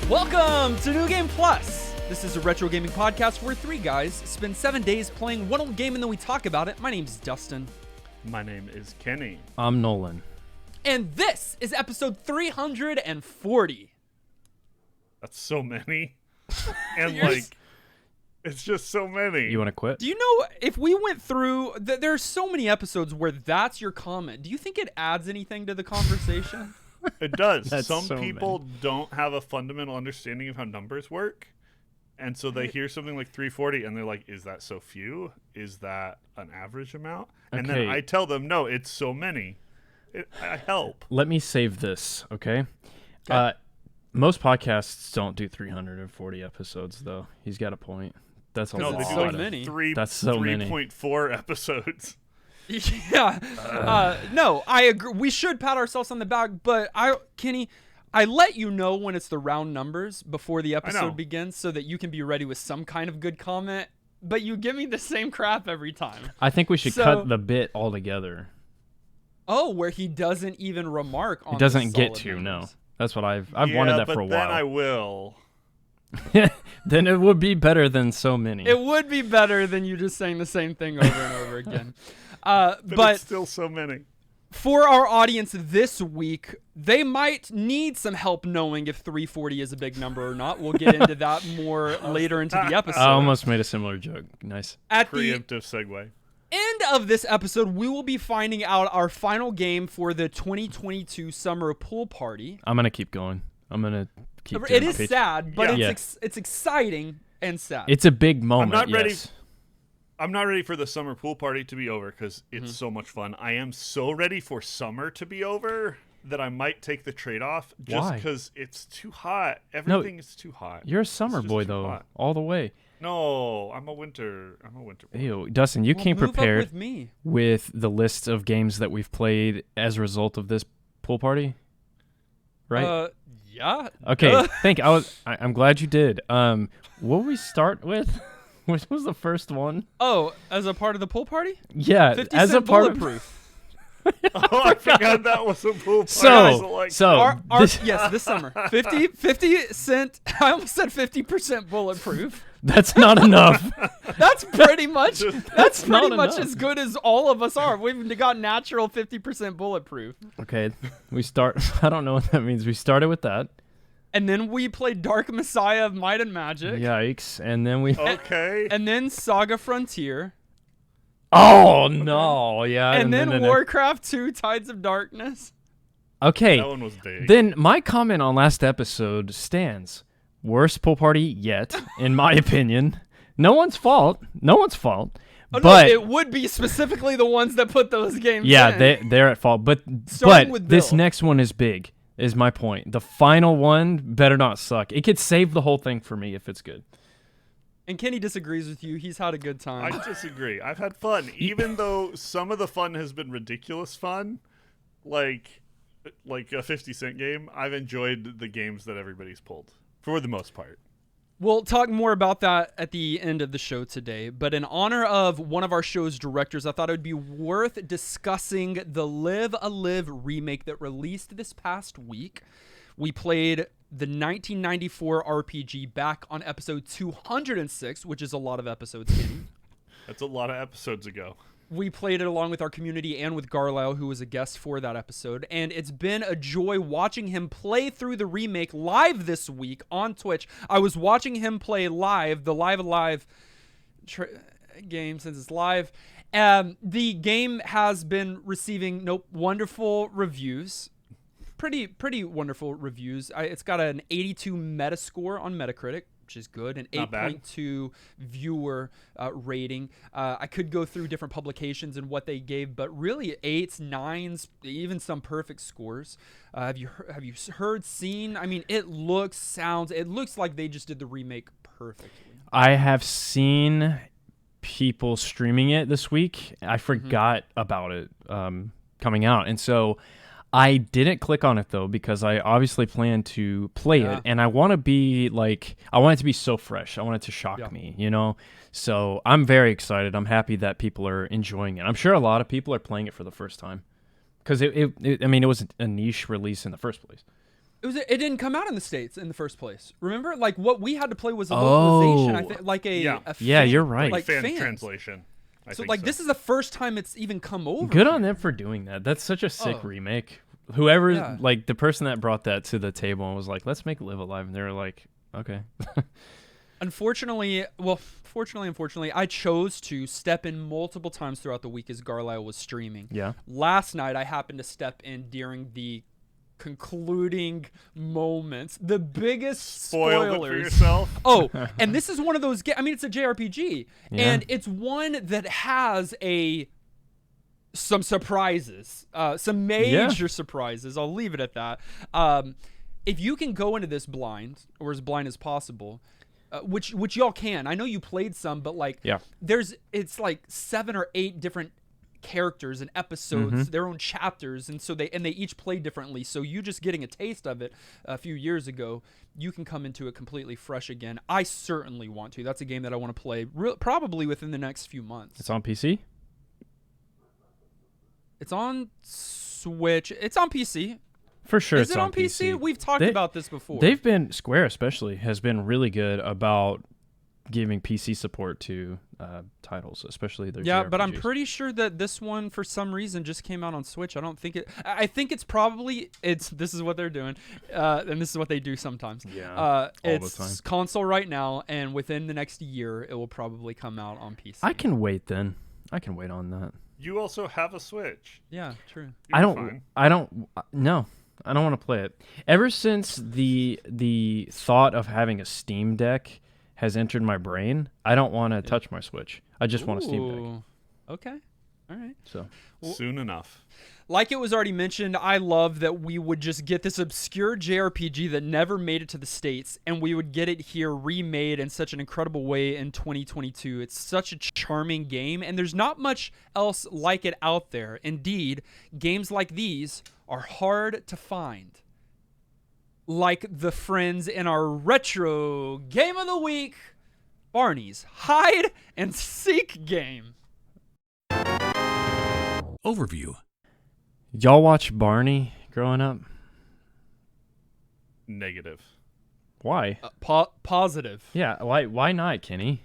Welcome to New Game Plus. This is a retro gaming podcast where three guys spend 7 days playing one old game and then we talk about it. My name's Dustin. My name is Kenny. I'm Nolan. And this is episode 340. That's so many. And Yes. it's just so many. You want to quit? Do you know if we went through, there's so many episodes where that's your comment. Do you think it adds anything to the conversation? It does. That's Some so people don't have a fundamental understanding of how numbers work. And so they hear something like 340 and they're like, is that so few? Is that an average amount? And then Okay. I tell them, no, it's so many. I help. Let me save this, okay? Okay. Most podcasts don't do 340 episodes, though. He's got a point. That's a No, No, they they do do like like many. That's so many. 3.4 episodes. Yeah. No, I agree. We should pat ourselves on the back, but Kenny, I let you know when it's the round numbers before the know. episode begins so that you can be ready with some kind of good comment, but you give me the same crap every time. I think we should So- cut the bit altogether. Oh, where he doesn't even remark on He doesn't the get solid to, no. numbers. That's what I've wanted that for a but then I while. will. Then it would be better than so many. It would be better than you just saying the same thing over and over again. But But it's still so many. for our audience this week, they might need some help knowing if 340 is a big number or not. We'll get into that more later into the episode. I almost made a similar joke. Nice. At the Preemptive segue. end of this episode, we will be finding out our final game for the 2022 Summer Pool Party. I'm going to keep going. I'm going to keep It doing is pitch. sad, but Yeah. it's exciting and sad. It's a big moment, not ready. yes. I'm not ready for the summer pool party to be over because it's Mm-hmm. so much fun. I am so ready for summer to be over that I might take the trade-off just Why? because it's too hot. Everything is too hot. You're a summer just boy, too though, hot. all the way. No, I'm a winter boy. Ew, Dustin, you Well, came move up prepared with me. with the list of games that we've played as a result of this pool party, right? Yeah. Okay, I'm glad you did. What will we start with? Which was the first one? Oh, as a part of the pool party? Yeah, 50 as a cent part of. bulletproof. Oh, I forgot that was a pool party. So, I was like, Yes, this summer. 50 cent. I almost said 50% bulletproof. that's not enough. That's pretty much. That's not pretty much enough. as good as all of us are. We've got natural 50% bulletproof, Okay, we start. I don't know what that means. We started with that. and then we played Dark Messiah of Might and Magic, Yikes! And then we. okay. and then Saga Frontier, Oh no! Yeah. and then Warcraft 2: Tides of Darkness. Okay. That one was big. Then my comment on last episode stands. Worst pool party yet, in my opinion. No one's fault. Oh, But no, it would be specifically the ones that put those games yeah, in. they're at fault. But Starting with this Bill. next one is big. Is my point. The final one better not suck. It could save the whole thing for me if it's good. And Kenny disagrees with you. He's had a good time. I disagree. I've had fun, even though some of the fun has been ridiculous fun, like a 50 cent game. I've enjoyed the games that everybody's pulled for the most part. We'll talk more about that at the end of the show today, but in honor of one of our show's directors, I thought it would be worth discussing the Live a Live remake that released this past week. We played the 1994 RPG back on episode 206, which is a lot of episodes, Kenny. That's a lot of episodes ago. We played it along with our community and with Garlisle, who was a guest for that episode. And it's been a joy watching him play through the remake live this week on Twitch. I was watching him play live, the Live game since it's live. The game has been receiving wonderful reviews. Pretty wonderful reviews. It's got an 82 Metascore on Metacritic, which is good, an Not bad. 8.2 viewer rating. I could go through different publications and what they gave, but really 8s, 9s, even some perfect scores. Have you heard, seen? I mean, it looks like they just did the remake perfectly. I have seen people streaming it this week. I forgot about it coming out, and so I didn't click on it though because I obviously plan to play it, and I want to be I want it to be so fresh. I want it to shock me, you know. So I'm very excited. I'm happy that people are enjoying it. I'm sure a lot of people are playing it for the first time because it was a niche release in the first place. It didn't come out in the States in the first place. Remember, like what we had to play was a localization. I think like a fan, you're right. Like fan fans. translation. So like this is the first time it's even come over. Good on them for doing that. That's such a sick remake. Whoever like the person that brought that to the table and was like, let's make Live Alive, and they were like, okay. Unfortunately, I chose to step in multiple times throughout the week as Garlisle was streaming. Yeah. Last night, I happened to step in during the concluding moments, the biggest Spoiled spoilers. it for yourself. Oh, and this is one of those. I mean, it's a JRPG, Yeah. and it's one that has some surprises, some major surprises. I'll leave it at that. If you can go into this blind, or as blind as possible, which y'all can. I know you played some, but like, it's like 7 or 8 different characters and episodes, their own chapters, and so they each play differently. So you just getting a taste of it a few years ago, you can come into it completely fresh again. I certainly want to. That's a game that I want to play probably within the next few months. It's on PC? It's on Switch. It's on PC. For sure. Is it on PC? We've talked about this before. Square especially has been really good about giving PC support to titles, especially their JRPGs. But I'm pretty sure that this one for some reason just came out on Switch. I don't think it. I think it's probably this is what they're doing, and this is what they do sometimes. Yeah, all it's the time. Console right now, and within the next year, it will probably come out on PC. I can wait then. I can wait on that. You also have a Switch. Yeah, true. I don't want to play it. Ever since the thought of having a Steam Deck has entered my brain, I don't want to touch my Switch. I just want a Steam Deck. Okay. All right. So soon enough. Like it was already mentioned, I love that we would just get this obscure JRPG that never made it to the States, and we would get it here remade in such an incredible way in 2022. It's such a charming game, and there's not much else like it out there. Indeed, games like these are hard to find. Like the friends in our retro game of the week, Barney's Hide and Seek game. Overview. Y'all watch Barney growing up? Negative. Why? Positive. Yeah, why not, Kenny?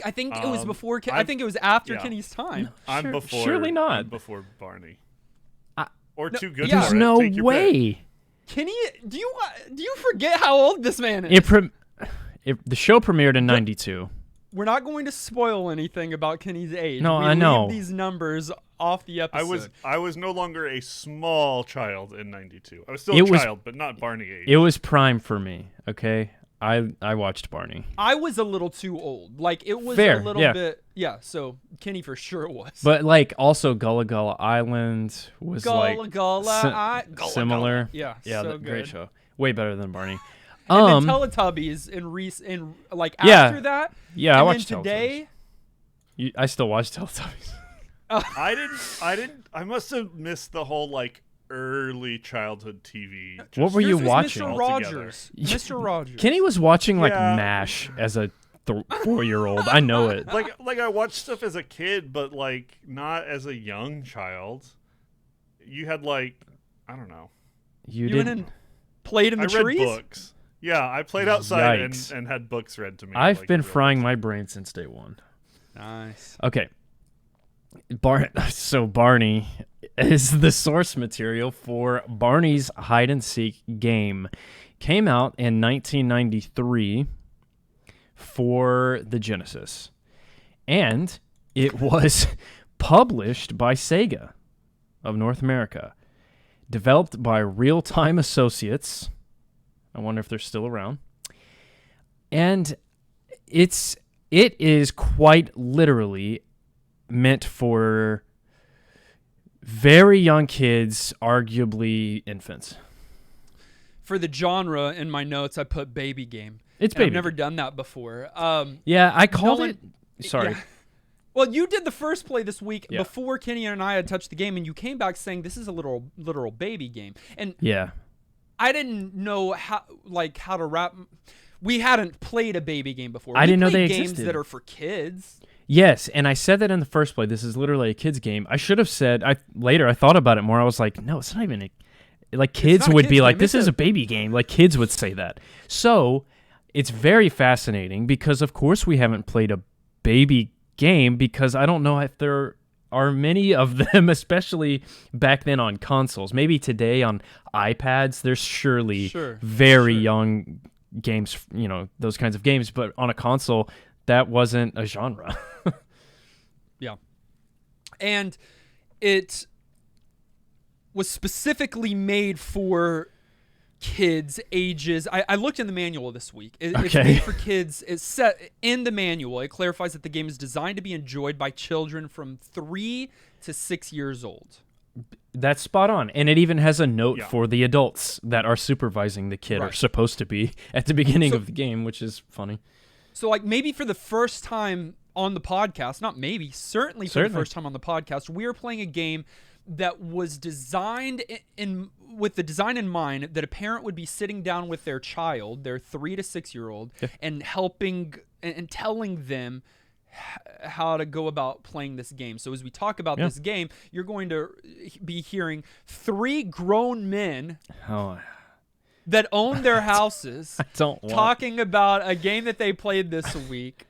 I think it was before. I think it was after yeah. Kenny's time. I'm before. Surely not. I'm before Barney. Or too good yeah. for There's it. no Take your way. pick. Kenny, do you forget how old this man is? The show premiered in 92. We're not going to spoil anything about Kenny's age. No, we I know. leave these numbers off the episode. I was no longer a small child in 92. I was still a child, but not Barney age. It was prime for me, okay? I watched Barney. I was a little too old. Like, it was Fair, a little bit... Yeah, so Kenny for sure was. But, like, also Gullah Gullah Island was, Gullah Gullah similar. Yeah, Yeah, so great good. show. Way better than Barney. And then Teletubbies after that. Yeah, and I watched then today... I still watch Teletubbies. I must have missed the whole, like, early childhood TV. What were you Yours was watching? Mr. Rogers. Mr. Rogers. Kenny was watching, like, Yeah. MASH as a 4-year-old. I know it. Like I watched stuff as a kid, but, like, not as a young child. You had, like, I don't know. You went didn't... and played in the I trees? read books. Yeah, I played outside Yikes. and had books read to me. I've like, been real frying life. my brain since day one. Nice. Okay. So Barney is the source material for Barney's Hide and Seek game. Came out in 1993 for the Genesis. And it was published by Sega of North America. Developed by Real Time Associates. I wonder if they're still around. And it is quite literally meant for very young kids, arguably infants. For the genre in my notes, I put baby game. It's And baby. I've never done that before. Yeah, I called no it. Sorry. Yeah. Well, you did the first play this week Yeah. before Kenny and I had touched the game, and you came back saying this is a literal baby game. And Yeah. I didn't know how to wrap. We hadn't played a baby game before. I didn't know they games existed. that are for kids. Yes, and I said that in the first play. This is literally a kid's game. I should have said. Later I thought about it more. I was like, no, it's not even. like kids not a would kid's be like, game, this it's is a baby game. Like kids would say that. So it's very fascinating because, of course, we haven't played a baby game because I don't know if there are many of them, especially back then on consoles. Maybe today on iPads, there's surely very young games, those kinds of games. But on a console, that wasn't a genre. Yeah. And it was specifically made for kids ages. I looked in the manual this week. It's made for kids. It's set in the manual. It clarifies that the game is designed to be enjoyed by children from 3 to 6 years old. That's spot on. And it even has a note for the adults that are supervising the kid, or supposed to be at the beginning of the game, which is funny. So like maybe for the first time on the podcast, not maybe, certainly for the first time on the podcast, we are playing a game that was designed with the design in mind that a parent would be sitting down with their child, their 3 to 6 year old, and helping and telling them how to go about playing this game. So as we talk about this game, you're going to be hearing 3 grown men that own their houses talking about a game that they played this week.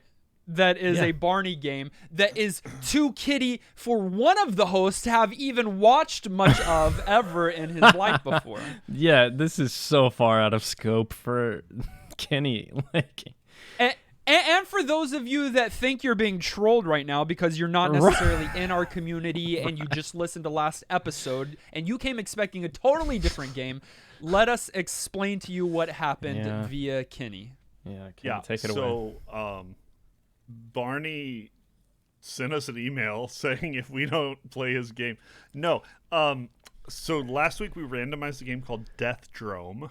That is a Barney game that is too kiddie for one of the hosts to have even watched much of ever in his life before. Yeah, this is so far out of scope for Kenny. And for those of you that think you're being trolled right now because you're not necessarily in our community and you just listened to last episode and you came expecting a totally different game, let us explain to you what happened via Kenny. Yeah, take it away. So, Barney sent us an email saying if we don't play his game. No. So last week we randomized a game called Death Drome,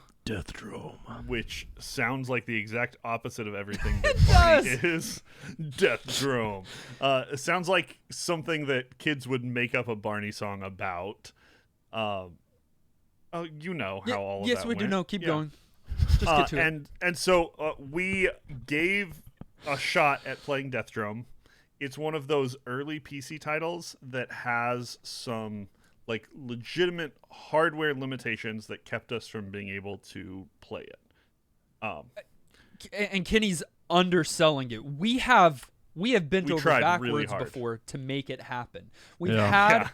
which sounds like the exact opposite of everything that Barney is. Death Drome. It sounds like something that kids would make up a Barney song about. You know how all of that Yes, we do know. Keep going. Just get to it. And so we gave a shot at playing Death Drome. It's one of those early PC titles that has some like legitimate hardware limitations that kept us from being able to play it. And Kenny's underselling it. We have bent over backwards really before to make it happen. We've had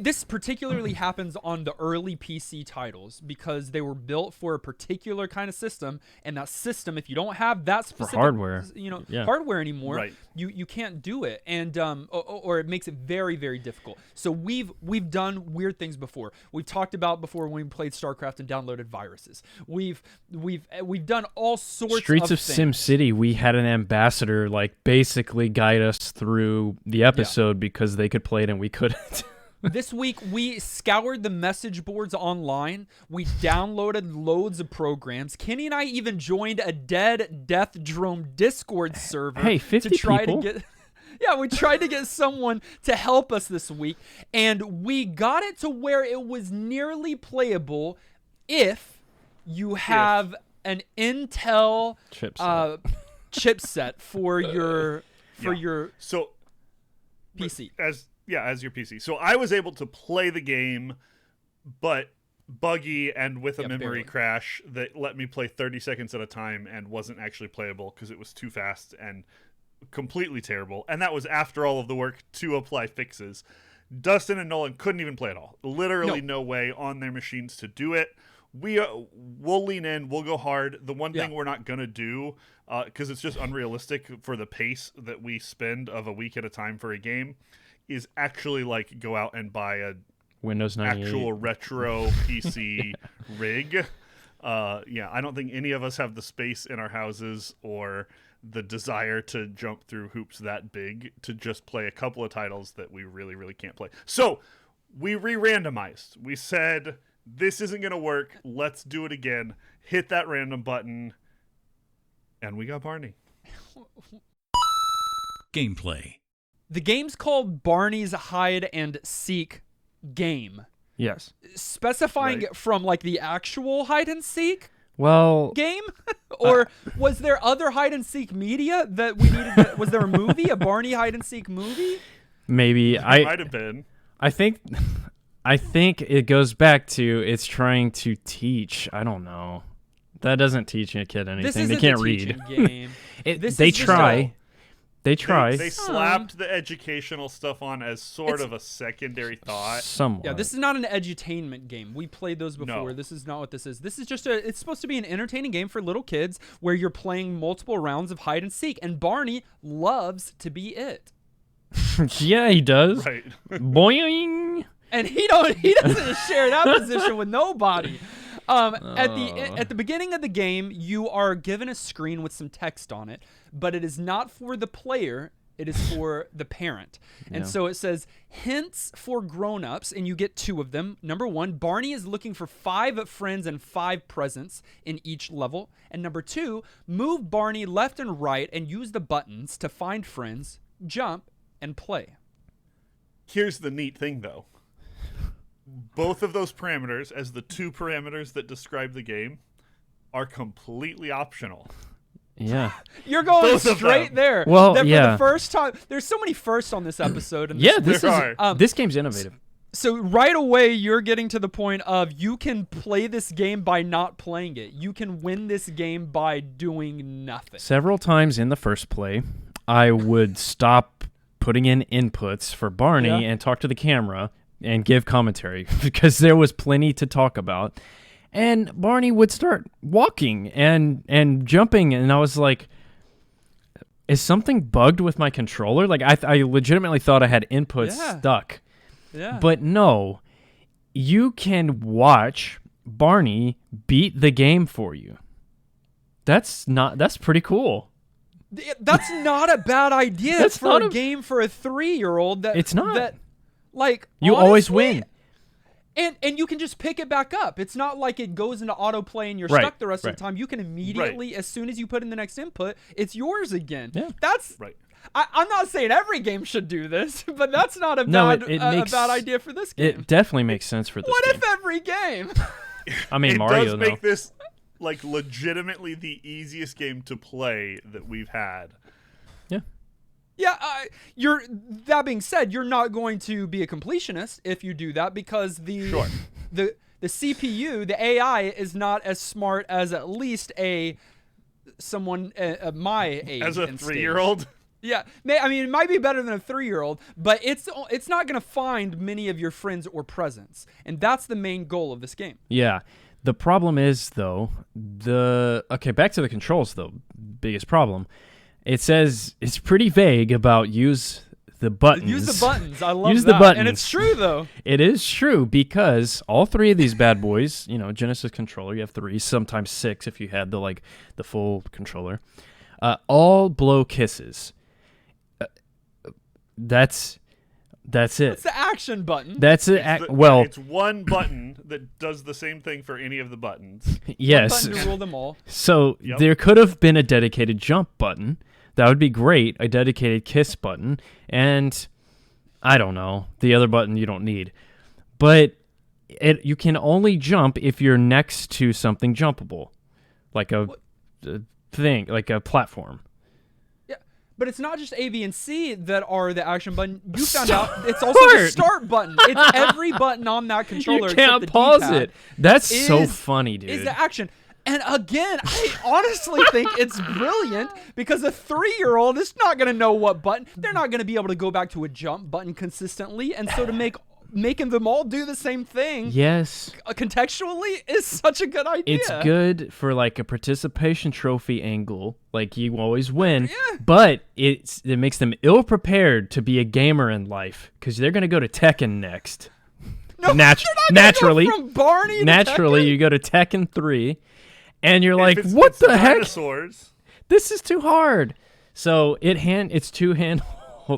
this particularly happens on the early PC titles because they were built for a particular kind of system, and that system, if you don't have that specific hardware, hardware anymore, you can't do it, and or it makes it very, very difficult. So we've done weird things before. We've talked about before when we played StarCraft and downloaded viruses. We've done all sorts Streets of things. SimCity. We had an ambassador basically guide us through the episode because they could play it and we couldn't. This week, we scoured the message boards online. We downloaded loads of programs. Kenny and I even joined a Death Drome Discord server. Hey, 50 to try people? to get. Yeah, we tried to get someone to help us this week, and we got it to where it was nearly playable if you have an Intel chipset for your PC. As your PC. So I was able to play the game, but buggy and with a memory crash that let me play 30 seconds at a time and wasn't actually playable because it was too fast and completely terrible. And that was after all of the work to apply fixes. Dustin and Nolan couldn't even play at all. Literally no way on their machines to do it. We'll lean in. We'll go hard. The one thing we're not going to do, because it's just unrealistic for the pace that we spend of a week at a time for a game, is actually go out and buy a Windows 98 actual retro PC rig. I don't think any of us have the space in our houses or the desire to jump through hoops that big to just play a couple of titles that we really, really can't play. So we re-randomized. We said, this isn't going to work. Let's do it again. Hit that random button. And we got Barney. Gameplay. The game's called Barney's Hide and Seek game. Yes. Specifying it from the actual hide and seek game? Or was there other hide and seek media that we needed? Was there a movie, a Barney hide and seek movie? Maybe. It might have been. I think I think it goes back to it's trying to teach. I don't know. That doesn't teach a kid anything. They can't read. Game. They try. They try. They slapped the educational stuff on as sort of a secondary thought. Somewhat. Yeah, this is not an edutainment game. We played those before. No. This is not what this is. This is just it's supposed to be an entertaining game for little kids where you're playing multiple rounds of hide and seek, and Barney loves to be it. Yeah, he does. Right. Boing. And he doesn't share that position with nobody. At the beginning of the game, you are given a screen with some text on it, but it is not for the player. It is for the parent. And so it says, hints for grown-ups, and you get 2 of them. Number 1, Barney is looking for 5 friends and 5 presents in each level. And number 2, move Barney left and right and use the buttons to find friends, jump, and play. Here's the neat thing, though. Both of those parameters, as the 2 parameters that describe the game, are completely optional. Yeah. You're going Both of straight them. there. Well, For yeah. the first time, there's so many firsts on this episode. And Yeah, this There game's innovative. So right away, you're getting to the point of you can play this game by not playing it. You can win this game by doing nothing. Several times in the first play, I would stop putting in inputs for Barney and talk to the camera and give commentary because there was plenty to talk about. And Barney would start walking and jumping, and I was like, is something bugged with my controller? Like, I legitimately thought I had inputs stuck. Yeah. But no, you can watch Barney beat the game for you. That's pretty cool. That's not a bad idea That's for not a game for a 3-year-old. It's not. That, like, You honestly, always win. And you can just pick it back up. It's not like it goes into autoplay and you're Right, stuck the rest of right. the time. You can immediately, as soon as you put in the next input, it's yours again. Yeah. That's Right. I'm not saying every game should do this, but that's not a No, bad it a makes- bad idea for this game. It definitely makes sense for this What game. if every game? I mean, It Mario, does though. make this like legitimately the easiest game to play that we've had. Yeah. Yeah, that being said, you're not going to be a completionist if you do that because the CPU, the AI is not as smart as at least someone my age As a and stage. 3-year-old? Yeah, I mean, it might be better than a 3-year-old, but it's not going to find many of your friends or presents, and that's the main goal of this game. Yeah. The problem is, though, back to the controls, though. Biggest problem. It says it's pretty vague about use the buttons. Use the buttons. I love Use that. the buttons. And it's true, though. It is true because all 3 of these bad boys, Genesis controller, you have 3, sometimes 6 if you had the full controller, all blow kisses. That's it. It's the action button. That's it. It's one button that does the same thing for any of the buttons. Yes. Button to rule them all. So Yep. there could have been a dedicated jump button. That would be great. A dedicated kiss button. And I don't know. The other button you don't need. But you can only jump if you're next to something jumpable. Like a thing, like a platform. Yeah, but it's not just A, B, and C that are the action button. You found out it's also the start button. It's every button on that controller. You can't except the pause D-pad it. That's so funny, dude. Is the action. And again, I honestly think it's brilliant because a 3-year-old is not going to know what button. They're not going to be able to go back to a jump button consistently. And so to making them all do the same thing Yes. contextually is such a good idea. It's good for like a participation trophy angle, like you always win, Yeah. but it makes them ill prepared to be a gamer in life because they're gonna go to Tekken next. No, Naturally, go from Barney to naturally, Tekken. you go to Tekken 3, and you're If like, it's- what it's the heck? Dinosaurs. This is too hard. So it's 2-hand.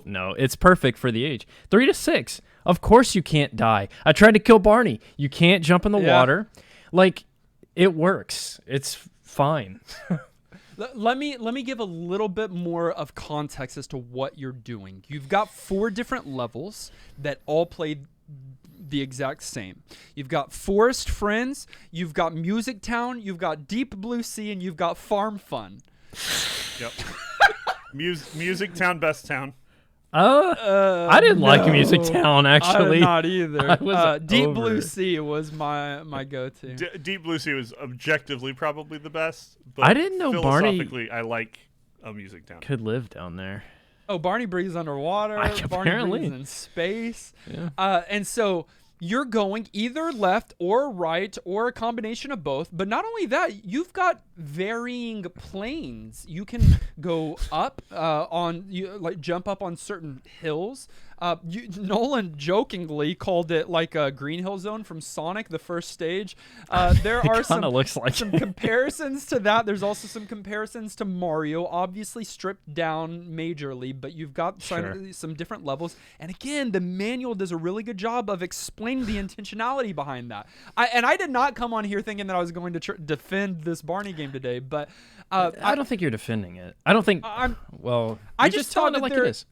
No, it's perfect for the age 3 to 6. Of course you can't die. I tried to kill Barney. You can't jump in the water. Like, it works. It's fine. Let me give a little bit more of context as to what you're doing. You've got 4 different levels that all play the exact same. You've got Forest Friends, you've got Music Town, you've got Deep Blue Sea, and you've got Farm Fun. Yep. Music Town, Best Town. I didn't like Music Town, actually. Not either. I was Deep over Blue it. Sea was my go-to. Deep Blue Sea was objectively probably the best. But I didn't know Barney philosophically, I like a Music Town. could live down there. Oh, Barney breathes underwater. Barney apparently. breathes in space. Yeah. And so you're going either left or right or a combination of both. But not only that, you've got varying planes. You can go up jump up on certain hills. Nolan jokingly called it like a Green Hill Zone from Sonic, the first stage. There are some comparisons to that. There's also some comparisons to Mario, obviously stripped down majorly, but you've got some different levels. And again, the manual does a really good job of explaining the intentionality behind that. I did not come on here thinking that I was going to defend this Barney game today, but I don't think you're defending it. I don't think. I just telling it like it is.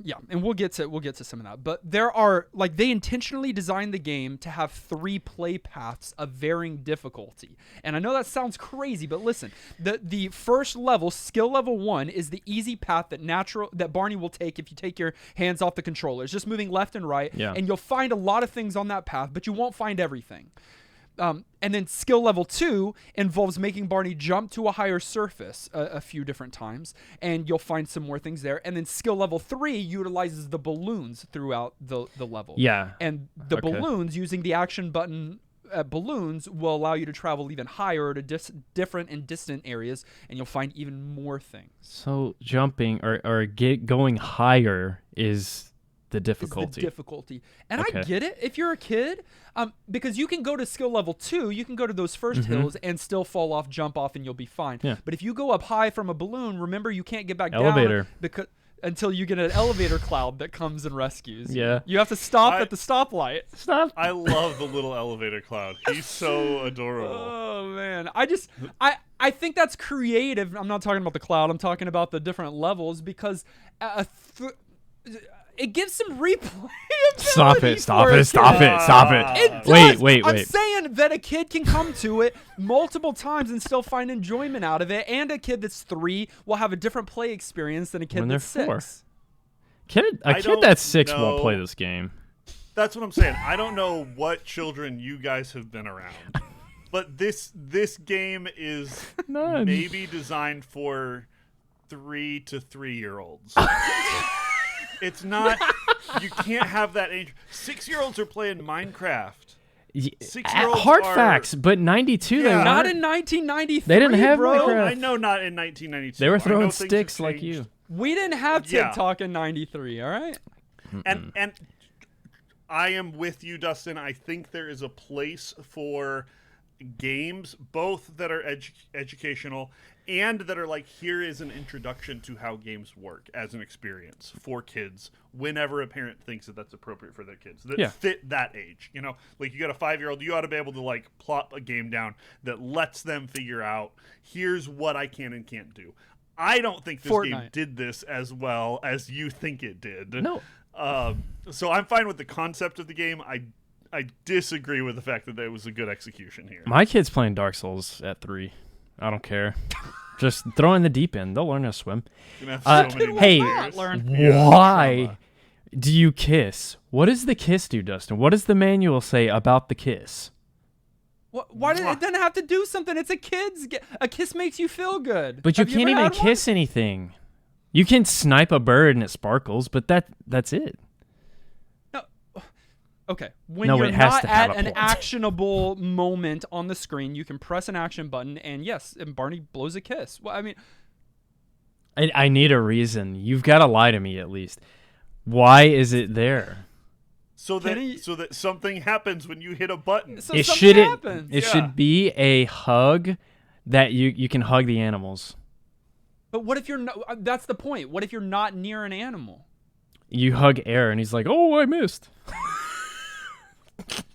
Yeah, and we'll get to some of that. But there are they intentionally designed the game to have 3 play paths of varying difficulty. And I know that sounds crazy, but listen, the first level, skill level 1, is the easy path that Barney will take if you take your hands off the controller. It's just moving left and right, and you'll find a lot of things on that path, but you won't find everything. And then skill level 2 involves making Barney jump to a higher surface a few different times, and you'll find some more things there. And then skill level 3 utilizes the balloons throughout the level. Yeah. And the balloons, using the action button balloons, will allow you to travel even higher to different and distant areas, and you'll find even more things. So jumping or going higher is the difficulty. And I get it if you're a kid, because you can go to skill level 2, you can go to those first hills and still fall off, jump off, and you'll be fine. Yeah. But if you go up high from a balloon, remember you can't get back Elevator. down until you get an elevator cloud that comes and rescues. Yeah. You have to stop at the stoplight. Stop. I love the little elevator cloud. He's so adorable. Oh man, I think that's creative. I'm not talking about the cloud. I'm talking about the different levels, because it gives some replayability. Stop it. It does. Wait. I'm saying that a kid can come to it multiple times and still find enjoyment out of it, and a kid that's 3 will have a different play experience than a kid that's 6. A kid that's 6 won't play this game. That's what I'm saying. I don't know what children you guys have been around, but this game is maybe designed for 3 to 3-year-olds. It's not. You can't have that age. 6-year-olds are playing Minecraft. 6-year-olds hard facts, but 92 they weren't. Not in 1993. They didn't have bro. Minecraft. I know, not in 1992. They were throwing sticks like you. We didn't have TikTok in 93. All right. And I am with you, Dustin. I think there is a place for games, both that are educational and that are like, here is an introduction to how games work as an experience for kids whenever a parent thinks that that's appropriate for their kids that fit that age. You know, like you got a 5-year-old, you ought to be able to like plop a game down that lets them figure out, here's what I can and can't do. I don't think this game did this as well as you think it did. No. So I'm fine with the concept of the game. I disagree with the fact that there was a good execution here. My kid's playing Dark Souls at 3. I don't care. Just throw in the deep end. They'll learn how to swim. Why do you kiss? What does the kiss do, Dustin? What does the manual say about the kiss? Why did it doesn't have to do something? It's a kid's a kiss makes you feel good. But you can't even kiss anything. You can snipe a bird and it sparkles, but that's it. Okay, when you're not at an actionable moment on the screen, you can press an action button, and yes, and Barney blows a kiss. Well, I mean, I need a reason. You've got to lie to me at least. Why is it there? So that something happens when you hit a button. So something happens. It should be a hug that you can hug the animals. But what if you're not? That's the point. What if you're not near an animal? You hug air, and he's like, "Oh, I missed."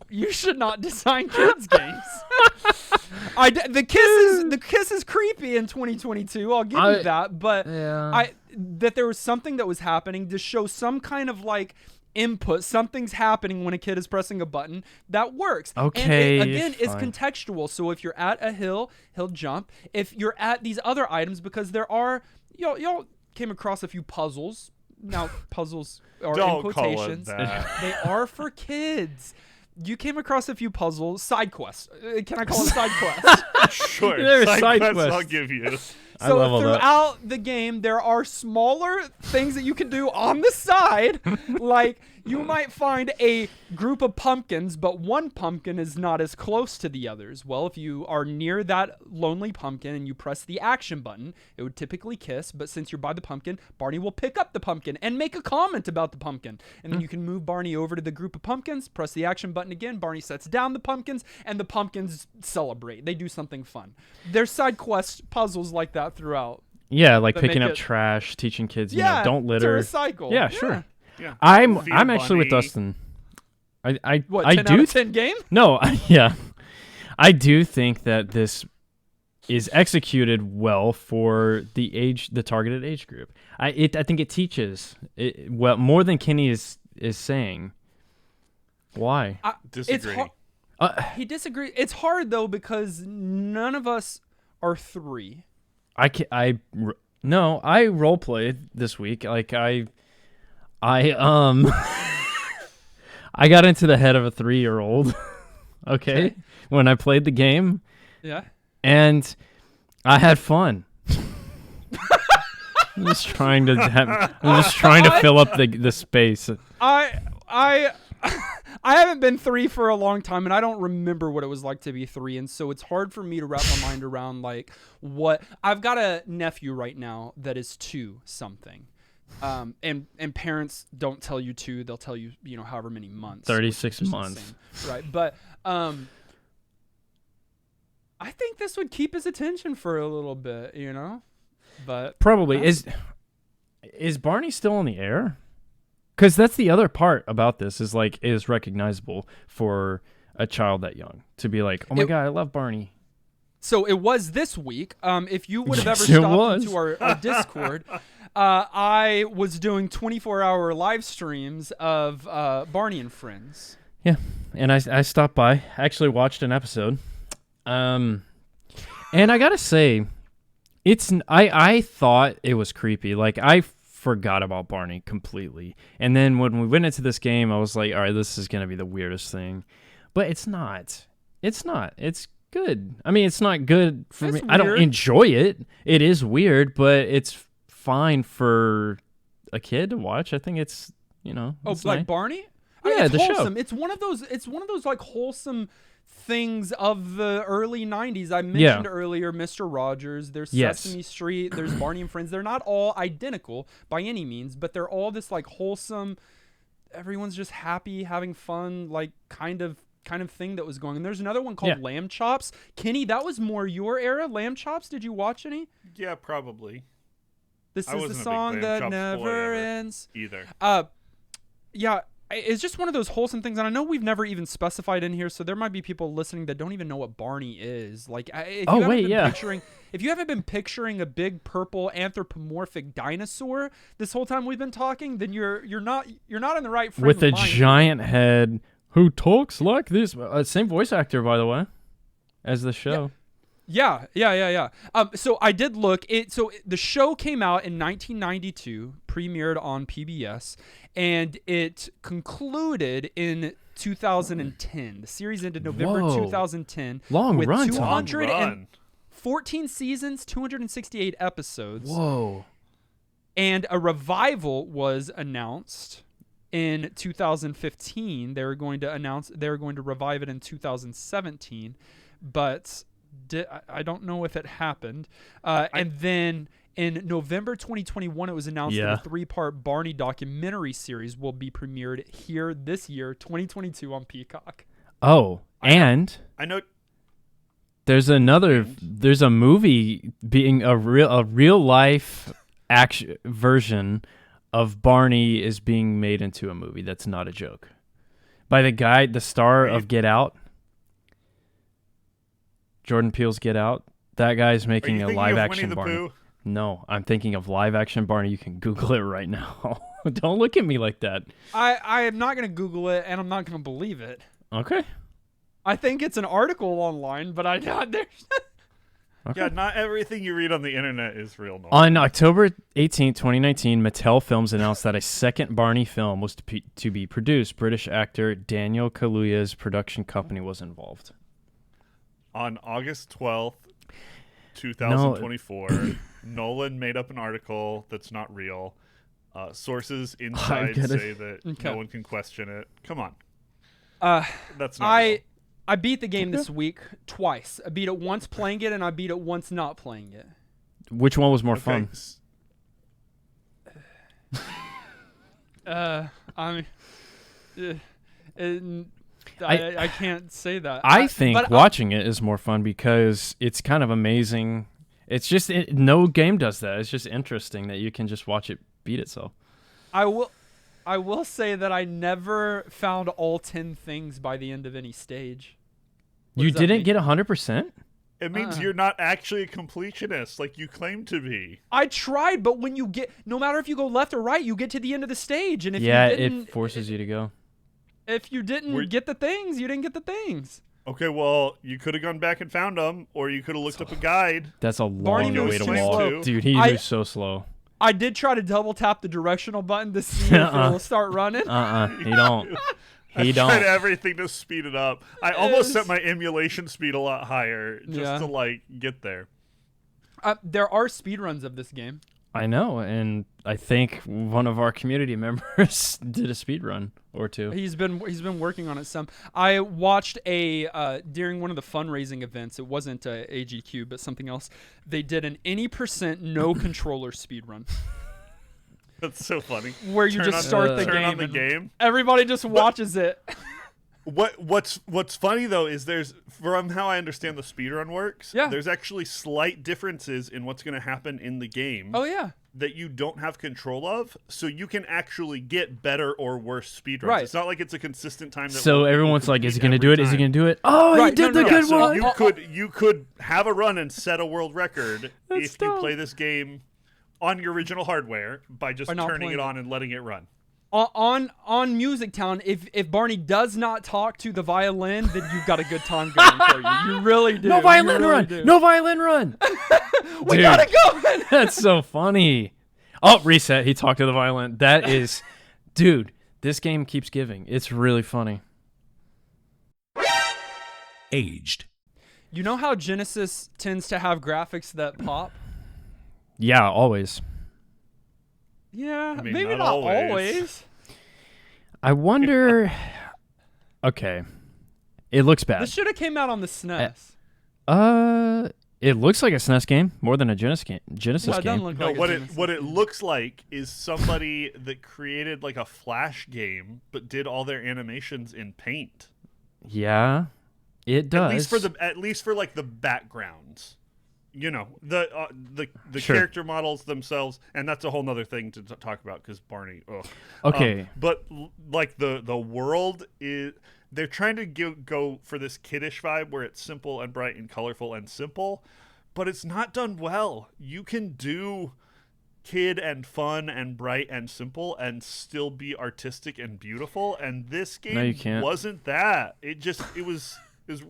You should not design kids games. The kiss is creepy in 2022. I'll give you that, but that there was something that was happening to show some kind of like input. Something's happening when a kid is pressing a button that works. Okay, and it, again, is contextual. So if you're at a hill, he'll jump. If you're at these other items, because there are y'all. came across a few puzzles. Now, puzzles are in Don't call it quotations. that. They are for kids. You came across a few puzzles, side quests. Can I call it side quests? Sure. There's side quests quests. I'll give you. I So leveled up. throughout the game, there are smaller things that you can do on the side. Like, you might find a group of pumpkins, but one pumpkin is not as close to the others. Well, if you are near that lonely pumpkin and you press the action button, it would typically kiss, but since you're by the pumpkin, Barney will pick up the pumpkin and make a comment about the pumpkin. And then you can move Barney over to the group of pumpkins, press the action button again, Barney sets down the pumpkins, and the pumpkins celebrate. They do something fun. There's side quest puzzles like that throughout. Yeah, like that picking make up it- trash, teaching kids, Yeah, don't litter. to recycle. Yeah, sure. Yeah. I'm Feed a actually with bunny. Dustin. I What, I 10 do out of 10 game? No, yeah. I do think that this is executed well for the targeted age group. I think it teaches it well more than Kenny is saying. Why? Disagree. He disagrees. It's hard, though, because none of us are 3. No, I role played this week. Like I I got into the head of a 3-year-old. Okay, when I played the game, Yeah. and I had fun. I'm just trying to fill up the space. I haven't been 3 for a long time, and I don't remember what it was like to be 3, and so it's hard for me to wrap my mind around like what I've got a nephew right now that is 2 something. And parents don't tell you 2, they'll tell you, however many months. 36 months. Insane, right. But I think this would keep his attention for a little bit, But Probably is Barney still on the air? Because that's the other part about this is recognizable for a child that young to be like, oh my God, I love Barney. So it was this week. If you would have Yes, ever it stopped was. into our Discord, I was doing 24-hour live streams of Barney and Friends. Yeah, and I stopped by. I actually watched an episode, and I gotta say, I thought it was creepy. Like I forgot about Barney completely, and then when we went into this game, I was like, all right, this is gonna be the weirdest thing, but it's not. It's not. It's good. I mean, it's not good for It's me. I don't weird. enjoy it. It is weird, but it's fine for a kid to watch. I think it's Oh, it's like nice. Barney? Yeah, it's the show. wholesome. It's one of those like wholesome things of the early 90s. I mentioned earlier Mr. Rogers, there's Yes. Sesame Street, there's Barney and Friends. They're not all identical by any means, but they're all this like wholesome, everyone's just happy, having fun, like kind of thing that was going. And there's another one called Lamb Chops. Kenny, that was more your era, Lamb Chops. Did you watch any? Yeah, probably. This I is the wasn't a big song Lamb that Chops boy never ever. ends. Either. Yeah, it's just one of those wholesome things, and I know we've never even specified in here, so there might be people listening that don't even know what Barney is. Like, if you haven't been picturing a big purple anthropomorphic dinosaur this whole time we've been talking, then you're not in the right frame with of a mind. giant head who talks like this. Same voice actor, by the way, as the show. Yeah. So I did look. The show came out in 1992, premiered on PBS, and it concluded in 2010. The series ended November Whoa. 2010. Long with run, Tom. 214 seasons, 268 episodes. Whoa. And a revival was announced in 2015. They were going to revive it in 2017, but I don't know if it happened. And then in November 2021, it was announced that a 3-part Barney documentary series will be premiered here this year, 2022, on Peacock. Oh, and I know. there's a movie being a real life action version of Barney is being made into a movie. That's not a joke. By the star of Get Out. Jordan Peele's Get Out. That guy's making a live action Barney. Pooh? No, I'm thinking of live action Barney. You can Google it right now. Don't look at me like that. I am not going to Google it, and I'm not going to believe it. Okay. I think it's an article online, but I doubt there's. Okay. Yeah, not everything you read on the internet is real. Nolan. On October 18, 2019, Mattel Films announced that a second Barney film was to be produced. British actor Daniel Kaluuya's production company was involved. On August 12th, 2024, Nolan made up an article that's not real. Sources inside say that no one can question it. Come on. That's not real. I beat the game this week twice. I beat it once playing it, and I beat it once not playing it. Which one was more fun? I mean, I can't say that. I think watching it is more fun because it's kind of amazing. It's just no game does that. It's just interesting that you can just watch it beat itself. I will say that I never found all 10 things by the end of any stage. You didn't get 100%? It means you're not actually a completionist like you claim to be. I tried, but when you get, no matter if you go left or right, you get to the end of the stage, and if it forces you to go. If you didn't get the things, you didn't get the things. Okay, well, you could have gone back and found them, or you could have looked up a guide. That's a long way to walk. Dude, he moves so slow. I did try to double tap the directional button to see if it will start running. He don't. I tried everything to speed it up. I almost set my emulation speed a lot higher just to get there. There are speedruns of this game. I know, and I think one of our community members did a speedrun or two. He's been working on it some. I watched during one of the fundraising events. It wasn't AGQ, but something else. They did an any % no controller speedrun. That's so funny. Where you just start the game. On the game. Everybody just watches it. What's funny though is from how I understand the speedrun works, yeah. There's actually slight differences in what's going to happen in the game. Oh yeah. That you don't have control of, so you can actually get better or worse speedruns. Right. It's not like it's a consistent time. So everyone's like, "Is he going to do it? Is he going to do it?" Oh, he did the good one. You could have a run and set a world record if you play this game on your original hardware by just turning it on and letting it run. On Music Town, if Barney does not talk to the violin, then you've got a good time going for you. You really do. No violin run. No violin run. We gotta go. That's so funny. Oh, reset. He talked to the violin. That is, dude. This game keeps giving. It's really funny. Aged. You know how Genesis tends to have graphics that pop? Yeah, always. Yeah, I mean, maybe not always. I wonder. Okay, it looks bad. This should have came out on the SNES. It looks like a SNES game more than a Genesis game. What it looks like is somebody that created like a Flash game, but did all their animations in Paint. Yeah, it does. At least for like the backgrounds. You know, the Sure. character models themselves, and that's a whole nother thing to talk about because Barney. Ugh. Okay, but like the world is, they're trying to go for this kiddish vibe where it's simple and bright and colorful and simple, but it's not done well. You can do kid and fun and bright and simple and still be artistic and beautiful, and this game wasn't that. It was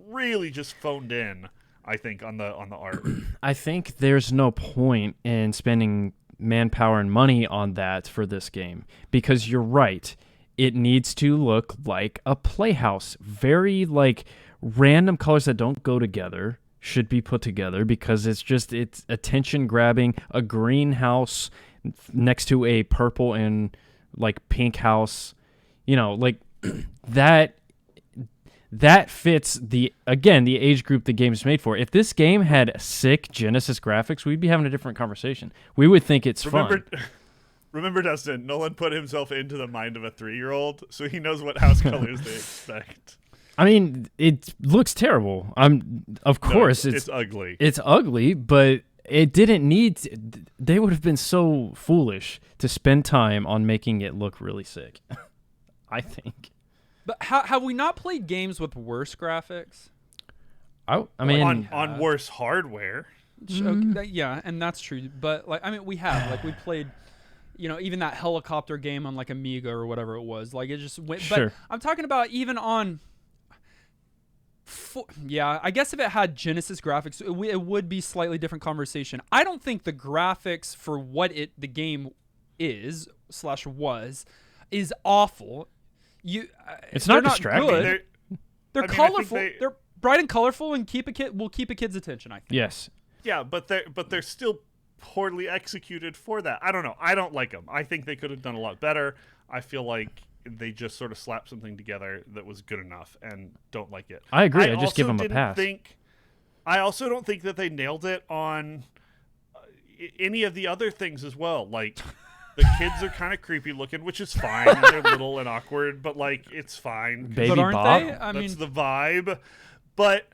really just phoned in. I think on the art. I think there's no point in spending manpower and money on that for this game because you're right. It needs to look like a playhouse. Very like random colors that don't go together should be put together because it's attention grabbing. A green house next to a purple and like pink house, you know, like that fits the age group the game's made for. If this game had sick Genesis graphics, we'd be having a different conversation. We would think it's fun. Remember, Dustin, Nolan put himself into the mind of a 3-year-old, so he knows what house colors they expect. I mean, it looks terrible. Of course, it's ugly. It's ugly, but it didn't need to, they would have been so foolish to spend time on making it look really sick. I think. But have we not played games with worse graphics? I mean, on worse hardware. Yeah, and that's true. But we have we played, even that helicopter game on like Amiga or whatever it was. Like it just went. Sure. But I'm talking about even on Yeah, I guess if it had Genesis graphics, it would be slightly different conversation. I don't think the graphics for what the game was awful. It's not distracting. Good. They're colorful. They're bright and colorful, and will keep a kid's attention, I think. Yes. Yeah, but they're still poorly executed for that. I don't know. I don't like them. I think they could have done a lot better. I feel like they just sort of slapped something together that was good enough, and don't like it. I agree. I just give them a pass. I also don't think that they nailed it on any of the other things as well. Like, the kids are kind of creepy looking, which is fine. And they're little and awkward, but like, it's fine. Baby but aren't Bob? they? That's the vibe. But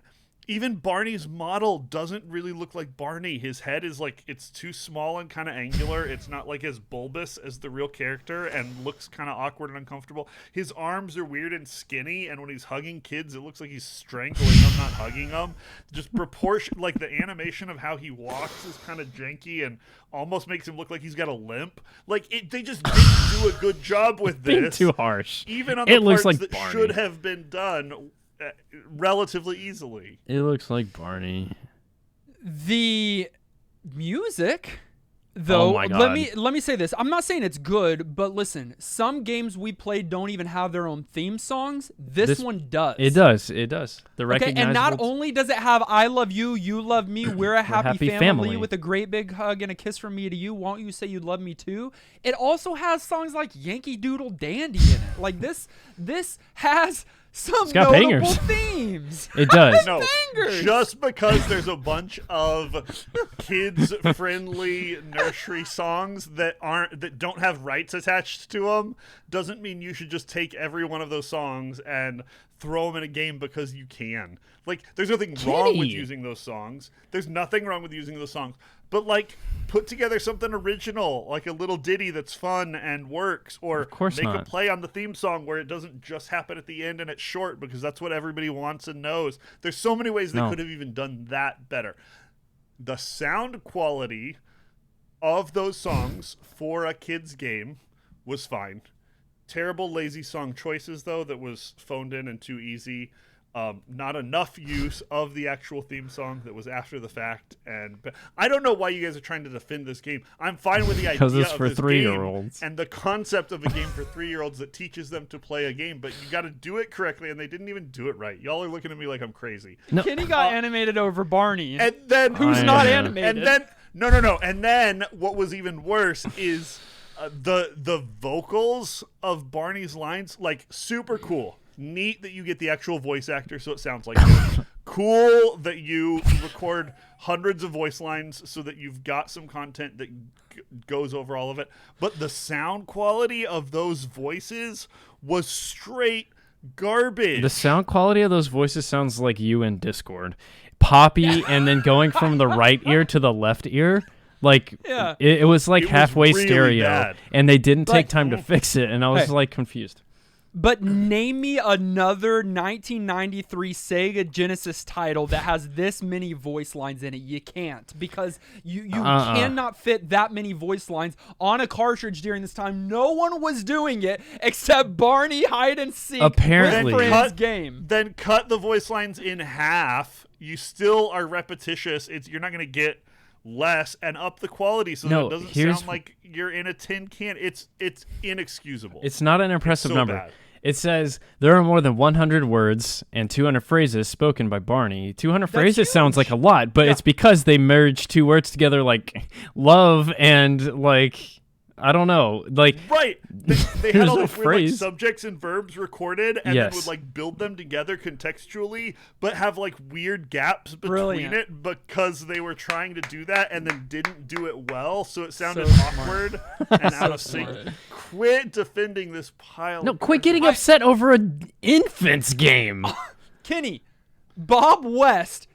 even Barney's model doesn't really look like Barney. His head is like, it's too small and kind of angular. It's not like as bulbous as the real character, and looks kind of awkward and uncomfortable. His arms are weird and skinny, and when he's hugging kids, it looks like he's strangling them, not hugging them. Just proportion, like the animation of how he walks is kind of janky and almost makes him look like he's got a limp. Like, they just didn't do a good job with this. Being too harsh. Even on the It looks parts like that Barney. should have been done relatively easily. It looks like Barney. The music, though, Oh my God. let me say this. I'm not saying it's good, but listen, some games we played don't even have their own theme songs. This one does. It does. It does. The Okay, recognizable. and not only does it have "I love you, you love me, we're a happy family with a great big hug and a kiss from me to you. Won't you say you love me too?" It also has songs like "Yankee Doodle Dandy" in it. Like this has some got notable bangers. themes. It does. No, Bangers. just because there's a bunch of kids-friendly nursery songs that don't have rights attached to them doesn't mean you should just take every one of those songs and throw them in a game because you can. Like, there's nothing wrong with using those songs. There's nothing wrong with using those songs. But, like, put together something original, like a little ditty that's fun and works, or Of course make a not. play on the theme song where it doesn't just happen at the end and it's short because that's what everybody wants and knows. There's so many ways they No. could have even done that better. The sound quality of those songs for a kid's game was fine. Terrible, lazy song choices, though, that was phoned in and too easy. Not enough use of the actual theme song that was after the fact, and I don't know why you guys are trying to defend this game. I'm fine with the idea Because it's of for this 3-year-olds. game and the concept of a game for 3-year-olds that teaches them to play a game, but you got to do it correctly, and they didn't even do it right. Y'all are looking at me like I'm crazy. No. Kenny got animated over Barney. And then Who's I not know. animated? And then no. And then what was even worse is the vocals of Barney's lines, like, super cool. Neat that you get the actual voice actor so it sounds like him. Cool that you record hundreds of voice lines so that you've got some content that goes over all of it. But the sound quality of those voices was straight garbage. The sound quality of those voices sounds like you in Discord. Poppy, and then going from the right ear to the left ear. Like, Yeah. it was like It was halfway really stereo, bad. and they didn't take But- time to fix it, and I was Hey. like confused. But name me another 1993 Sega Genesis title that has this many voice lines in it. You can't, because you cannot fit that many voice lines on a cartridge during this time. No one was doing it except Barney hide and seek Apparently. with Friends Cut- game. Then cut the voice lines in half. You still are repetitious. You're not going to get less, and up the quality so that No, it doesn't here's- sound like you're in a tin can. It's inexcusable. It's not an impressive so number. bad. It says there are more than 100 words and 200 phrases spoken by Barney. 200 phrases sounds like a lot, but it's because they merged two words together, like love and like, I don't know, like Right. They had Here's all a these weird, phrase. subjects and verbs recorded and Yes. then would like build them together contextually, but have like weird gaps between Brilliant. it because they were trying to do that and then didn't do it well, so it sounded So smart. awkward and out of sync. smart. Quit defending this pile. no, of quit getting garbage. upset over an infant's game. Kenny, Bob West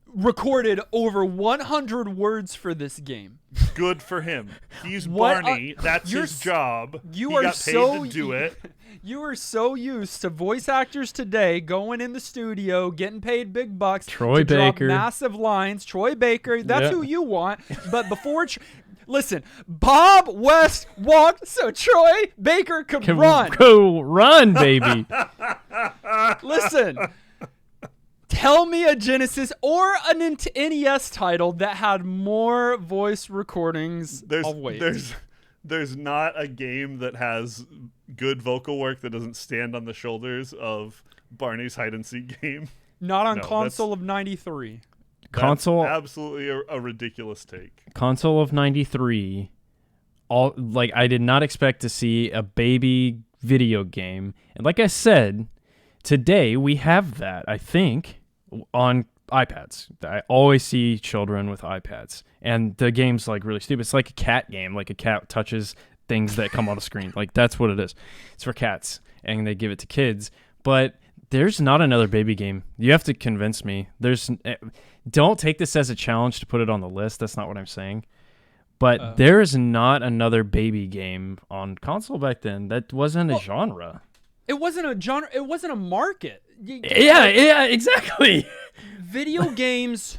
recorded over 100 words for this game. Good for him. He's What Barney. That's you're his job. You he are got paid so to do it. You are so used to voice actors today going in the studio, getting paid big bucks, Troy to drop Baker. massive lines. Troy Baker, that's Yeah. who you want. But before, listen, Bob West walked so Troy Baker could Can run. go run, baby. Listen, Tell me a Genesis or a NES title that had more voice recordings. There's not a game that has good vocal work that doesn't stand on the shoulders of Barney's hide and seek game. Not on console of 93. Console, that's absolutely a ridiculous take. Console of 93. I did not expect to see a baby video game, and like I said, today we have that. I think on iPads. I always see children with iPads, and the game's like really stupid. It's like a cat game. Like a cat touches things that come on the screen. Like that's what it is. It's for cats, and they give it to kids. But there's not another baby game. You have to convince me. Don't take this as a challenge to put it on the list. That's not what I'm saying. But there is not another baby game on console back then. That wasn't a genre. It wasn't a genre. It wasn't a market. Yeah, exactly. Video games,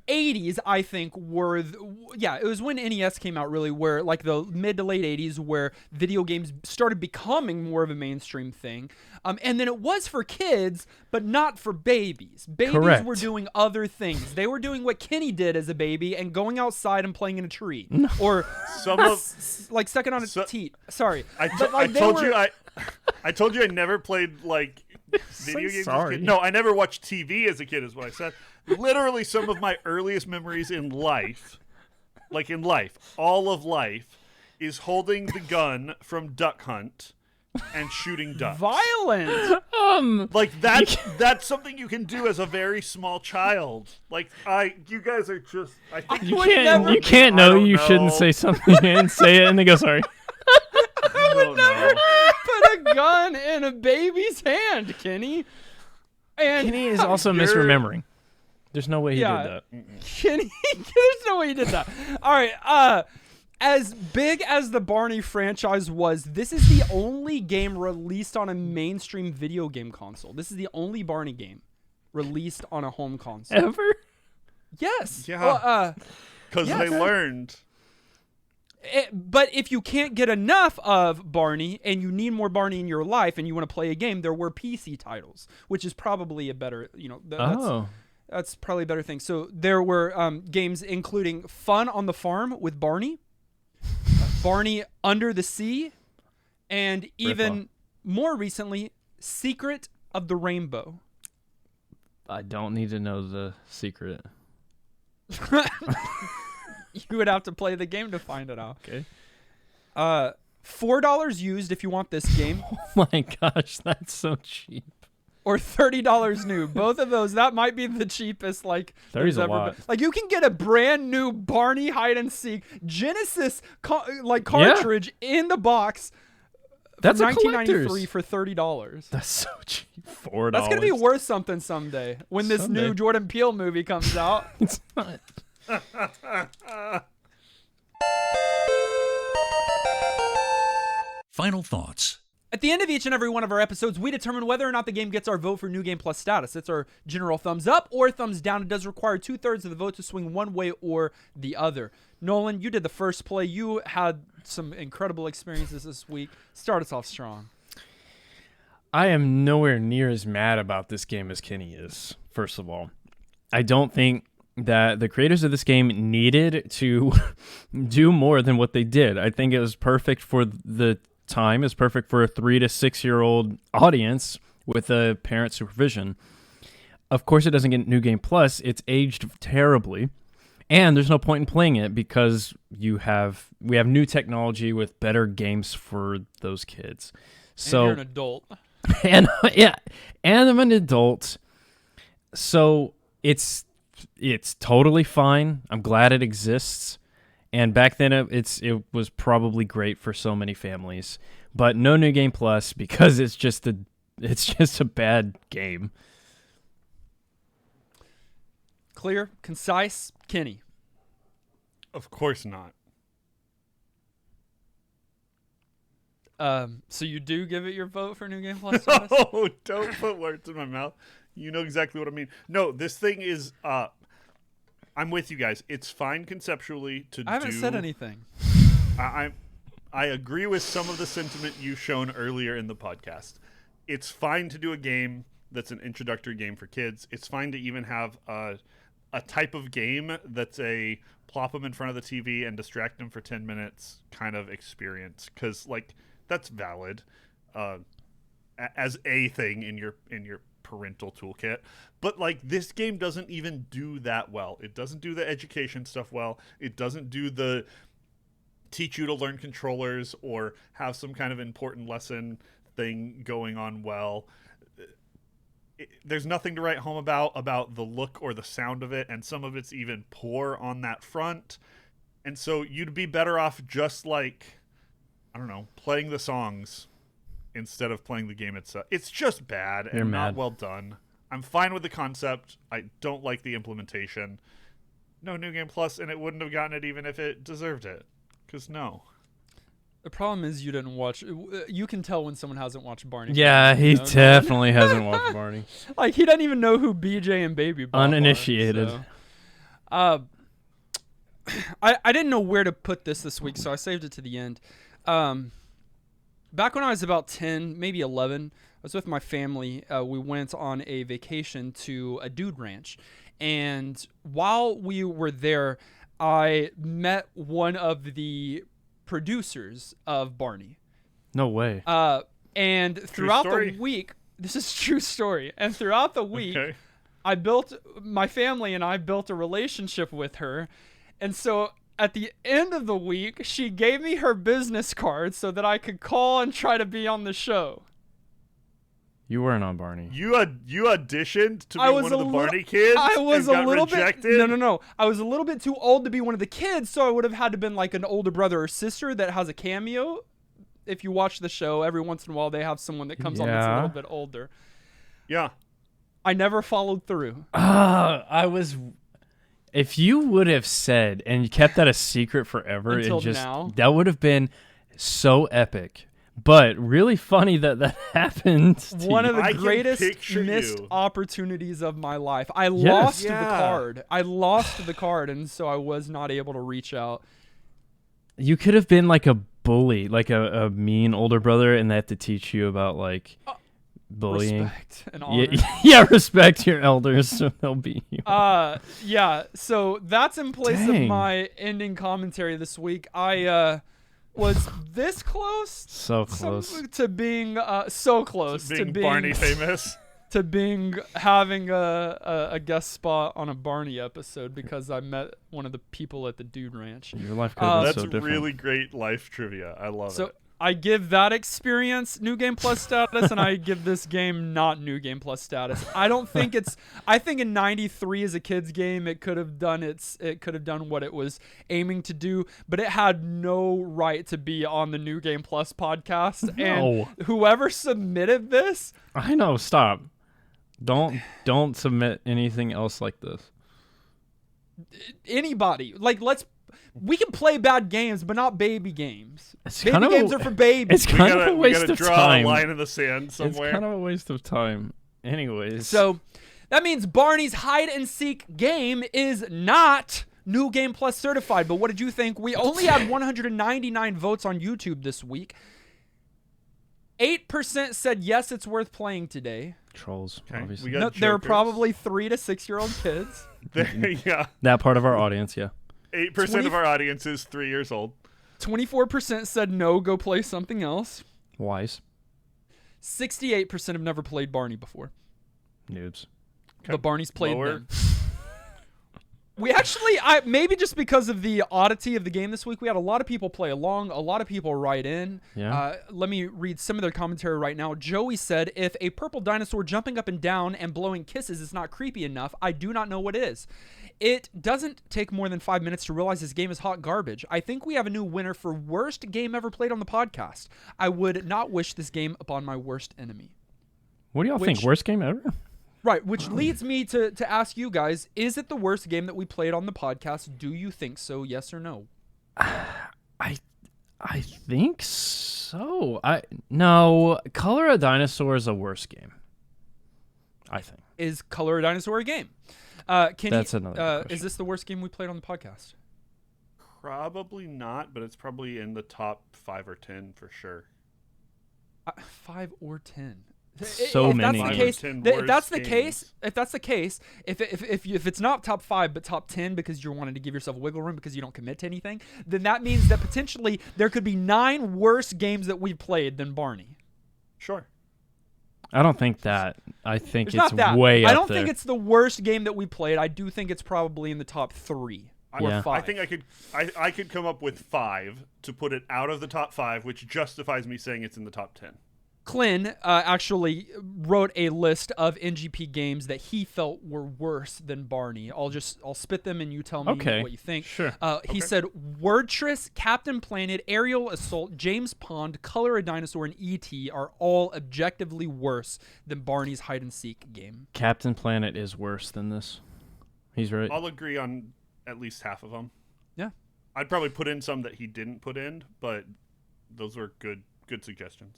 80s, I think, were... it was when NES came out, really, where, like, the mid to late 80s, where video games started becoming more of a mainstream thing. And then it was for kids, but not for babies. Babies Correct. were doing other things. They were doing what Kenny did as a baby and going outside and playing in a tree. Or, like, sucking on a teat. Sorry. I told you I never played, like... video games as a kid. No, I never watched TV as a kid is what I said. Literally some of my earliest memories in life, all of life, is holding the gun from Duck Hunt and shooting ducks. Violent. Like that's something you can do as a very small child. Like you guys are just I think you can't know you shouldn't say something and say it and then go sorry. I would never put a gun in a baby's hand, Kenny. And Kenny is also misremembering. There's no way he did that. Kenny, there's no way he did that. All right. As big as the Barney franchise was, this is the only game released on a mainstream video game console. This is the only Barney game released on a home console. Ever? Yes. Yeah. Because they learned. But if you can't get enough of Barney and you need more Barney in your life and you want to play a game, there were PC titles, which is probably a better, that's probably a better thing. So there were games including Fun on the Farm with Barney, Barney Under the Sea, and even more recently, Secret of the Rainbow. I don't need to know the secret. You would have to play the game to find it out. Okay. $4 used if you want this game. Oh my gosh, that's so cheap. Or $30 new. Both of those, that might be the cheapest. 30's a lot. Like you can get a brand new Barney hide and seek Genesis cartridge in the box. That's $19.93 for $30. That's so cheap. $4. That's gonna be worth something someday when this new Jordan Peele movie comes out. It's not. Final thoughts. At the end of each and every one of our episodes, we determine whether or not the game gets our vote for New Game Plus status. It's our general thumbs up or thumbs down. It does require 2/3 of the vote to swing one way or the other. Nolan, you did the first play. You had some incredible experiences this week. Start us off strong. I am nowhere near as mad about this game as Kenny is, first of all. I don't think that the creators of this game needed to do more than what they did. I think it was perfect for the time. It's perfect for a 3 to 6 year old audience with a parent supervision. Of course, it doesn't get New Game Plus. It's aged terribly, and there's no point in playing it because we have new technology with better games for those kids. So and you're an adult, and I'm an adult. So it's totally fine. I'm glad it exists. And back then, it was probably great for so many families, but no New Game Plus because it's just a bad game. Clear, concise, Kenny. Of course not. So you do give it your vote for New Game Plus? No, don't put words in my mouth. You know exactly what I mean. No, this thing is. I'm with you guys. It's fine conceptually to do. I haven't said anything. I agree with some of the sentiment you've shown earlier in the podcast. It's fine to do a game that's an introductory game for kids. It's fine to even have a type of game that's a plop them in front of the TV and distract them for 10 minutes kind of experience, because like that's valid as a thing in your parental toolkit. But like this game doesn't even do that well. It doesn't do the education stuff well. It doesn't do the teach you to learn controllers or have some kind of important lesson thing going on well. There's nothing to write home about the look or the sound of it, and some of it's even poor on that front. And so you'd be better off just like, I don't know, playing the songs instead of playing the game itself. It's just bad and not well done. I'm fine with the concept. I don't like the implementation. No New Game Plus, and it wouldn't have gotten it even if it deserved it. Because no. The problem is you didn't watch. You can tell when someone hasn't watched Barney. Yeah, he definitely hasn't watched Barney. Like, he doesn't even know who BJ and Baby Bob Uninitiated. Are, so. I didn't know where to put this week, so I saved it to the end. Back when I was about 10, maybe 11, I was with my family. We went on a vacation to a dude ranch. And while we were there, I met one of the producers of Barney. No way. And throughout the week, this is a true story. And throughout the week, my family and I built a relationship with her. And so at the end of the week, she gave me her business card so that I could call and try to be on the show. You weren't on Barney. You auditioned to be one of the Barney kids. I was and a got little rejected? bit. No. I was a little bit too old to be one of the kids, so I would have had to been like an older brother or sister that has a cameo. If you watch the show, every once in a while they have someone that comes on that's a little bit older. Yeah. I never followed through. If you would have said and you kept that a secret forever, Until now. That would have been so epic. But really funny that happened. One of the greatest missed opportunities of my life. I lost the card, and so I was not able to reach out. You could have been like a bully, like a mean older brother, and they have to teach you about like bullying. Respect and honor. Yeah, respect your elders so they'll beat you. Yeah, so that's in place of my ending commentary this week. I was this close to being so close to being Barney famous, to being having a guest spot on a Barney episode because I met one of the people at the Dude Ranch. Your life could have been so different. That's really great life trivia. I love it. So I give that experience New Game Plus status, and I give this game not New Game Plus status. I don't think it's. I think in '93 as a kids game, it could have done what it was aiming to do, but it had no right to be on the New Game Plus podcast. No. And whoever submitted this, I know. Stop. Don't submit anything else like this. Anybody we can play bad games, but not baby games. Baby games are for babies. It's kind of a waste of time. Draw a line in the sand somewhere. It's kind of a waste of time. Anyways. So that means Barney's hide and seek game is not New Game Plus certified. But what did you think? We only had 199 votes on YouTube this week. 8% said yes, it's worth playing today. Trolls, okay. obviously. No, there were probably 3 to 6-year-old kids. Yeah. That part of our audience, yeah. 8% of our audience is 3 years old. 24% said no, go play something else. Wise. 68% have never played Barney before. Noobs. Okay. But Barney's played them. We actually, maybe just because of the oddity of the game this week, we had a lot of people play along, a lot of people write in. Yeah. Let me read some of their commentary right now. Joey said, if a purple dinosaur jumping up and down and blowing kisses is not creepy enough, I do not know what is. It doesn't take more than 5 minutes to realize this game is hot garbage. I think we have a new winner for worst game ever played on the podcast. I would not wish this game upon my worst enemy. What do y'all think? Worst game ever? Right, which leads me to ask you guys, is it the worst game that we played on the podcast? Do you think so, yes or no? I think so. No, Color a Dinosaur is a worse game. I think. Is Color a Dinosaur a game? That's another question. Is this the worst game we played on the podcast? Probably not, but it's probably in the top 5 or 10 for sure. 5 or 10. So if many. That's the case. If that's the case, if it's not top 5 but top 10 because you're wanting to give yourself wiggle room because you don't commit to anything, then that means that potentially there could be 9 worse games that we've played than Barney. Sure. I don't think that. I think It's not that. way up I don't there. think it's the worst game that we played. I do think it's probably in the top 3 or 5. I think I could come up with 5 to put it out of the top 5, which justifies me saying it's in the top 10. Clint actually wrote a list of NGP games that he felt were worse than Barney. I'll spit them and you tell me what you think. Sure. He said Wordtress, Captain Planet, Aerial Assault, James Pond, Color a Dinosaur, and E.T. are all objectively worse than Barney's hide and seek game. Captain Planet is worse than this. He's right. I'll agree on at least half of them. Yeah. I'd probably put in some that he didn't put in, but those were good suggestions.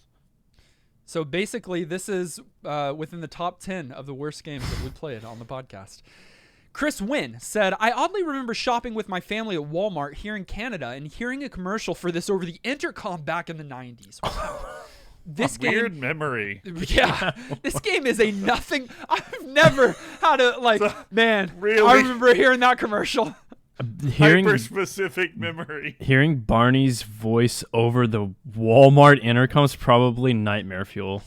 So basically, this is within the top 10 of the worst games that we played on the podcast. Chris Wynn said, I oddly remember shopping with my family at Walmart here in Canada and hearing a commercial for this over the intercom back in the 90s. Wow. This game, weird memory. Yeah. This game is a nothing. I've never had really? I remember hearing that commercial. Hyper-specific memory. Hearing Barney's voice over the Walmart intercom is probably nightmare fuel.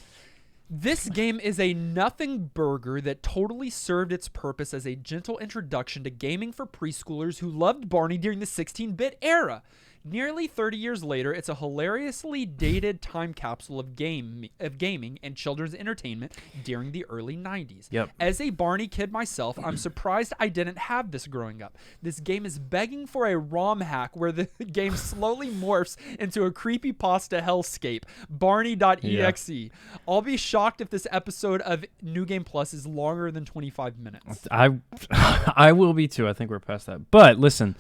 This game is a nothing burger that totally served its purpose as a gentle introduction to gaming for preschoolers who loved Barney during the 16-bit era. Nearly 30 years later, it's a hilariously dated time capsule of gaming and children's entertainment during the early 90s. Yep. As a Barney kid myself, I'm surprised I didn't have this growing up. This game is begging for a ROM hack where the game slowly morphs into a creepypasta hellscape, Barney.exe. Yeah. I'll be shocked if this episode of New Game Plus is longer than 25 minutes. I will be too. I think we're past that. But listen,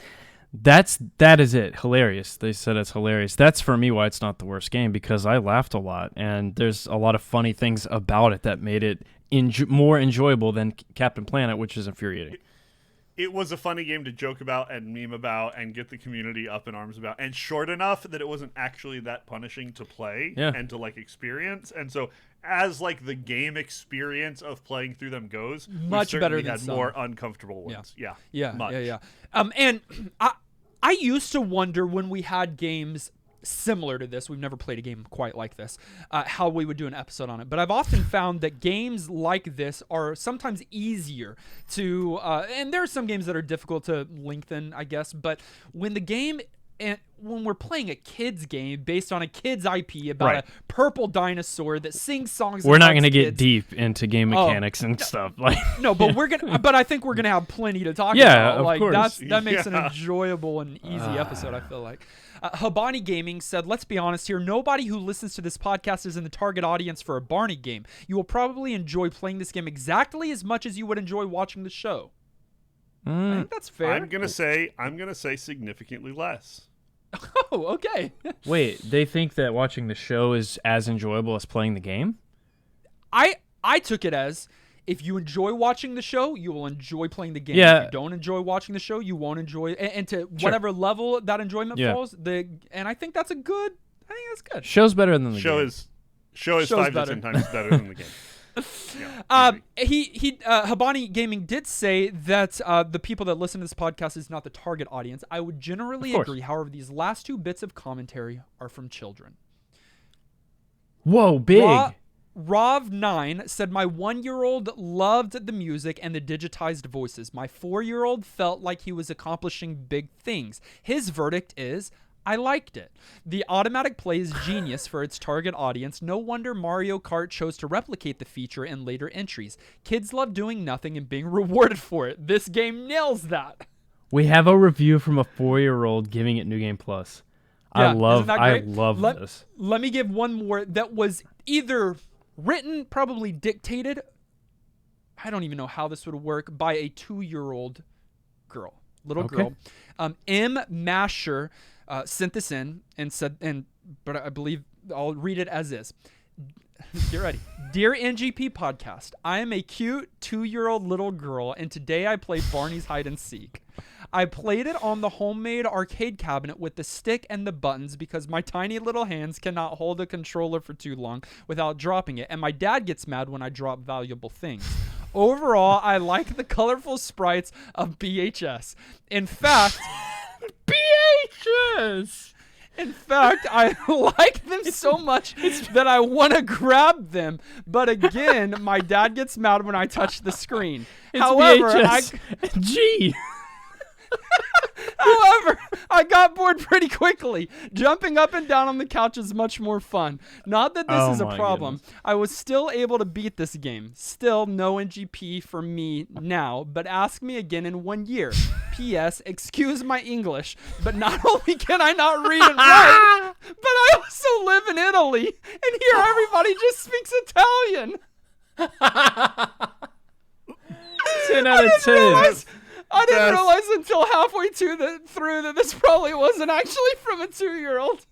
that is it. Hilarious. They said it's hilarious. That's for me why it's not the worst game, because I laughed a lot and there's a lot of funny things about it that made it more enjoyable than Captain Planet, which is infuriating. It was a funny game to joke about and meme about and get the community up in arms about, and short enough that it wasn't actually that punishing to play and to experience. And so as the game experience of playing through them goes, much better than had some. More uncomfortable ones. Yeah. Much. And I used to wonder when we had games similar to this, we've never played a game quite like this, how we would do an episode on it. But I've often found that games like this are sometimes easier to, and there are some games that are difficult to lengthen, I guess, but when the game, and when we're playing a kid's game based on a kid's IP about a purple dinosaur that sings songs, we're not going to get deep into game mechanics and stuff. No, but I think we're gonna have plenty to talk about. Yeah, of course. That makes an enjoyable and easy episode, I feel like. Habani Gaming said, let's be honest here, nobody who listens to this podcast is in the target audience for a Barney game. You will probably enjoy playing this game exactly as much as you would enjoy watching the show. I think that's fair. I'm gonna say significantly less. Oh, okay. Wait, they think that watching the show is as enjoyable as playing the game? I took it as, if you enjoy watching the show, you will enjoy playing the game. Yeah. If you don't enjoy watching the show, you won't enjoy it. And to whatever level that enjoyment falls, and I think that's good. Show's better than the game. Show is 5 to 10 times better than the game. Habani Gaming did say that the people that listen to this podcast is not the target audience. I would generally agree. However, these last 2 bits of commentary are from children. Whoa, big. Rov9 said, my 1-year-old loved the music and the digitized voices. My 4-year-old felt like he was accomplishing big things. His verdict is, I liked it. The automatic play is genius for its target audience. No wonder Mario Kart chose to replicate the feature in later entries. Kids love doing nothing and being rewarded for it. This game nails that. We have a review from a 4-year-old giving it New Game Plus. Yeah, I love this. Let me give one more that was either written, probably dictated, I don't even know how this would work, by a 2-year-old little girl. M. Masher sent this in and said, but I believe I'll read it as is. Get ready. Dear NGP podcast, I am a cute 2-year-old little girl, and today I play Barney's hide and seek. I played it on the homemade arcade cabinet with the stick and the buttons because my tiny little hands cannot hold a controller for too long without dropping it, and my dad gets mad when I drop valuable things. Overall, I like the colorful sprites of BHS. In fact, BHS! In fact, I like them so much that I want to grab them. But again, my dad gets mad when I touch the screen. However, I got bored pretty quickly. Jumping up and down on the couch is much more fun. Not that this is a problem. Goodness. I was still able to beat this game. Still no NGP for me now, but ask me again in 1 year. P.S. Excuse my English, but not only can I not read and write, but I also live in Italy, and here everybody just speaks Italian. 10 out of 10. I didn't realize until halfway through that this probably wasn't actually from a 2-year-old.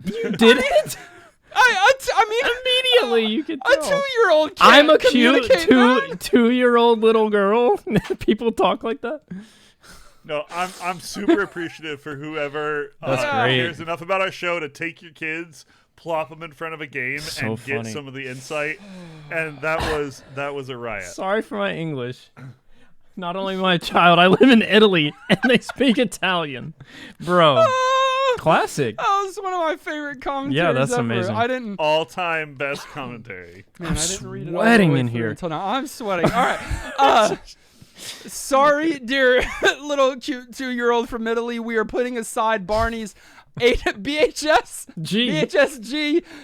You did? I mean, immediately you could tell. A 2-year-old can't I'm a cute that. 2-year-old little girl. People talk like that. No, I'm super appreciative for whoever cares enough about our show to take your kids, plop them in front of a game, and get some of the insight. And that was a riot. Sorry for my English. Not only my child, I live in Italy, and they speak Italian. Bro. Classic. That was one of my favorite commentaries Yeah, that's ever. amazing. I didn't... All-time best commentary. Man, I didn't read it all sweating the way in through here. until now. I'm sweating. All right. Sorry, dear little cute 2-year-old from Italy. We are putting aside Barney's BHSG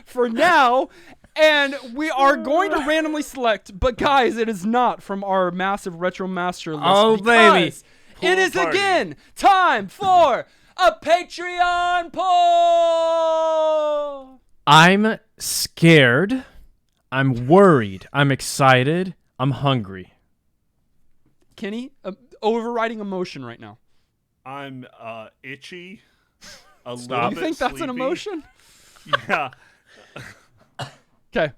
for now. And we are going to randomly select, but guys, it is not from our massive Retro Master list. Oh, baby. It is again time for a Patreon poll. I'm scared. I'm worried. I'm excited. I'm hungry. Kenny, overriding emotion right now. I'm itchy. You think that's an emotion? Yeah. Okay,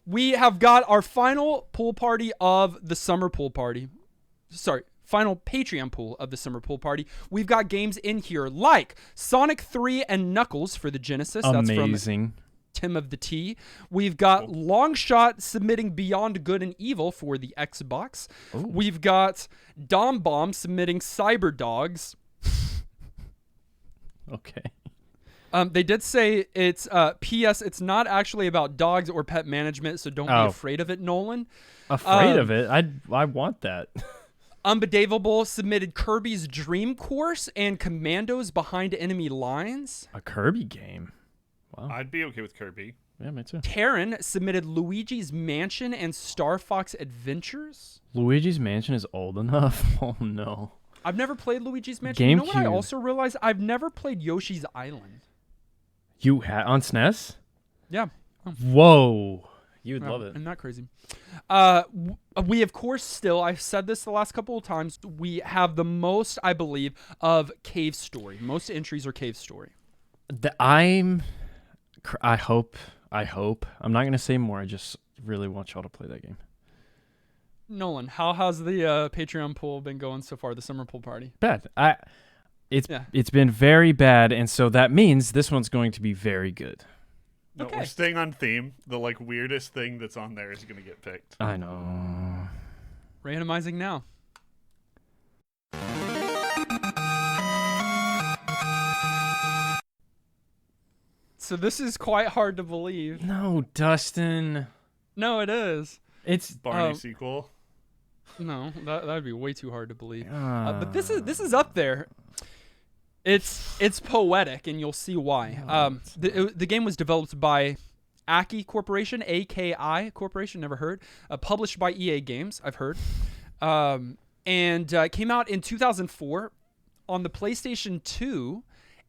we have got our final pool party of the summer pool party. Sorry, final Patreon pool of the summer pool party. We've got games in here like Sonic 3 and Knuckles for the Genesis. Amazing. That's from Tim of the T. We've got Longshot submitting Beyond Good and Evil for the Xbox. Ooh. We've got Dom Bomb submitting Cyber Dogs. Okay. They did say it's P.S. It's not actually about dogs or pet management, so don't be afraid of it, Nolan. Afraid of it? I want that. Unbedavable submitted Kirby's Dream Course and Commandos Behind Enemy Lines. A Kirby game. Wow. I'd be okay with Kirby. Yeah, me too. Taryn submitted Luigi's Mansion and Star Fox Adventures. Luigi's Mansion is old enough. Oh no. I've never played Luigi's Mansion. You know what I also realized? I've never played Yoshi's Island. You had on SNES? Yeah. Whoa. You would love it. I'm not crazy. We, of course, still, I've said this the last couple of times, we have the most, I believe, of Cave Story. Most entries are Cave Story. I hope. I'm not going to say more. I just really want y'all to play that game. Nolan, how has the Patreon pool been going so far, the summer pool party? Bad. It's been very bad, and so that means this one's going to be very good. No, Okay. We're staying on theme. The weirdest thing that's on there is going to get picked. I know. Randomizing now. So this is quite hard to believe. No, Dustin. No, it is. It's Barney sequel. No, that would be way too hard to believe. But this is up there. It's poetic, and you'll see why. The game was developed by Aki Corporation, AKI Corporation, never heard. Published by EA Games, I've heard. And came out in 2004 on the PlayStation 2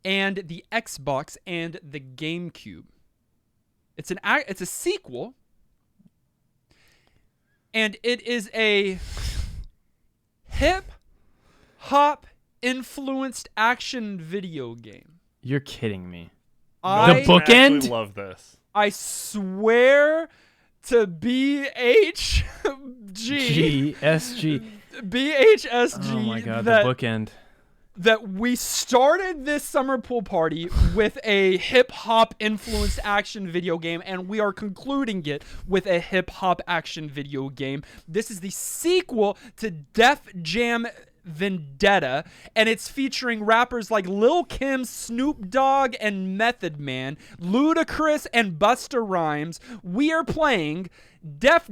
and the Xbox and the GameCube. It's a sequel, and it is a hip-hop influenced action video game. You're kidding me. The bookend? I love this. I swear to BHG. GSG. BHSG. Oh my god, that, the bookend. That we started this summer pool party with a hip-hop influenced action video game, and we are concluding it with a hip-hop action video game. This is the sequel to Def Jam Vendetta, and it's featuring rappers like Lil Kim, Snoop Dogg, and Method Man, Ludacris, and Busta Rhymes. We are playing Def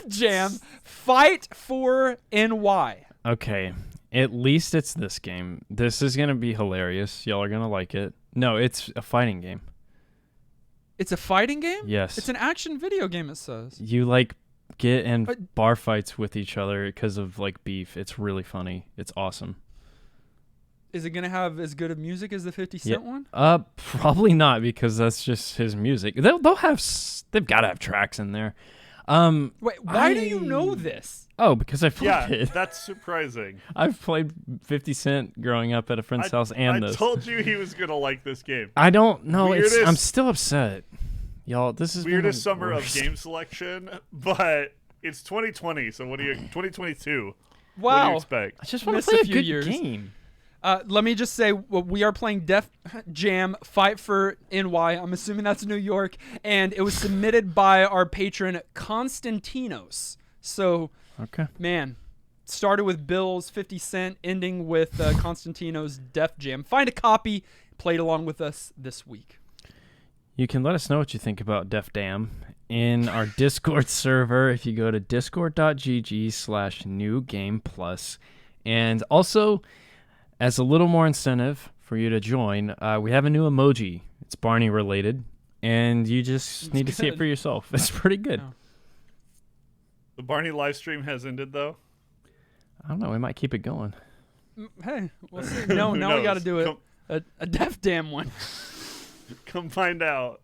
Jam Fight for NY. Okay. At least it's this game. This is going to be hilarious. Y'all are going to like it. No, it's a fighting game. It's a fighting game? Yes. It's an action video game, it says. You get in bar fights with each other because of beef. It's really funny. It's awesome. Is it going to have as good of music as the 50 Cent one? Probably not, because that's just his music. They've got to have tracks in there. Wait, why do you know this? Oh, because I played it. Yeah, that's surprising. I've played 50 Cent growing up at a friend's house and this. I told you he was going to like this game. I don't know. I'm still upset. Y'all, this is weirdest summer of game selection, but it's 2020, so 2022. Wow. What do you expect? I just want to play a good game. Let me just say, we are playing Def Jam Fight for NY. I'm assuming that's New York, and it was submitted by our patron Konstantinos. So, okay, man, started with Bill's 50 Cent, ending with Konstantinos' Def Jam. Find a copy, played along with us this week. You can let us know what you think about Def Jam in our Discord server if you go to discord.gg/newgameplus. And also, as a little more incentive for you to join, we have a new emoji. It's Barney related, and you just need to see it for yourself. It's pretty good. Yeah. The Barney live stream has ended, though. I don't know. We might keep it going. Hey, we'll see. Now we got to do it. A Def Jam one. Come find out.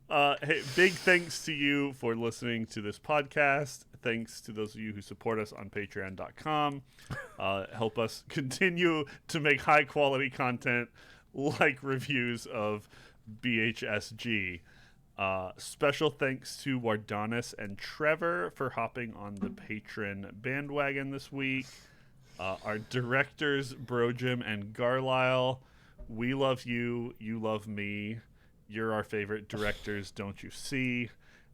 Hey, big thanks to you for listening to this podcast. Thanks to those of you who support us on patreon.com. Help us continue to make high quality content like reviews of BHSG. Special thanks to Wardanis and Trevor for hopping on the patron bandwagon this week. Our directors, Brojim and Garlisle, we love you. You love me. You're our favorite directors, don't you see?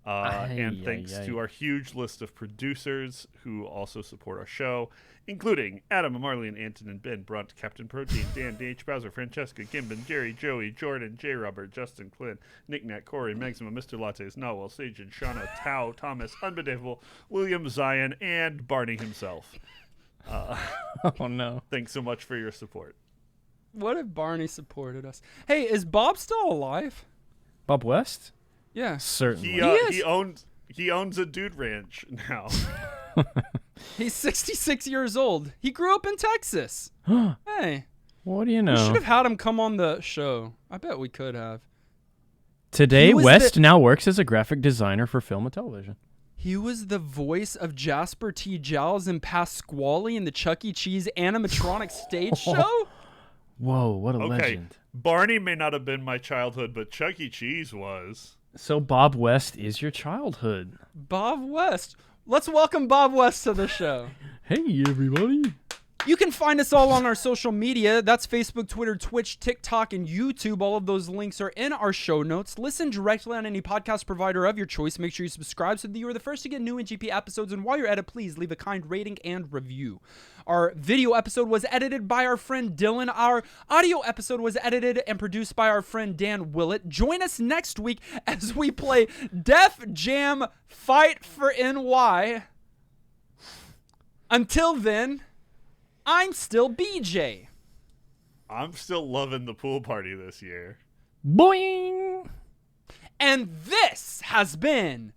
And thanks to our huge list of producers who also support our show, including Adam, Marlene, Anton, Ben, Brunt, Captain Protein, Dan, D.H. Bowser, Francesca, Gimbin, Jerry, Joey, Jordan, J. Robert, Justin, Clint, Nick Nat, Corey, Maxima, Mr. Lattes, Nawal, Sajin, Shauna, Tao, Thomas, Unbelievable, William Zion, and Barney himself. Oh, no. Thanks so much for your support. What if Barney supported us? Hey, is Bob still alive? Bob West? Yeah. Certainly. He owns a dude ranch now. He's 66 years old. He grew up in Texas. Hey. What do you know? We should have had him come on the show. I bet we could have. Today, West now works as a graphic designer for film and television. He was the voice of Jasper T. Giles and Pasquale in the Chuck E. Cheese animatronic stage show? Whoa, what a legend. Barney may not have been my childhood, but Chuck E. Cheese was. So Bob West is your childhood. Bob West. Let's welcome Bob West to the show. Hey, everybody. You can find us all on our social media. That's Facebook, Twitter, Twitch, TikTok, and YouTube. All of those links are in our show notes. Listen directly on any podcast provider of your choice. Make sure you subscribe so that you are the first to get new NGP episodes. And while you're at it, please leave a kind rating and review. Our video episode was edited by our friend Dylan. Our audio episode was edited and produced by our friend Dan Willett. Join us next week as we play Def Jam Fight for NY. Until then, I'm still BJ. I'm still loving the pool party this year. Boing! And this has been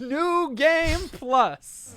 New Game Plus.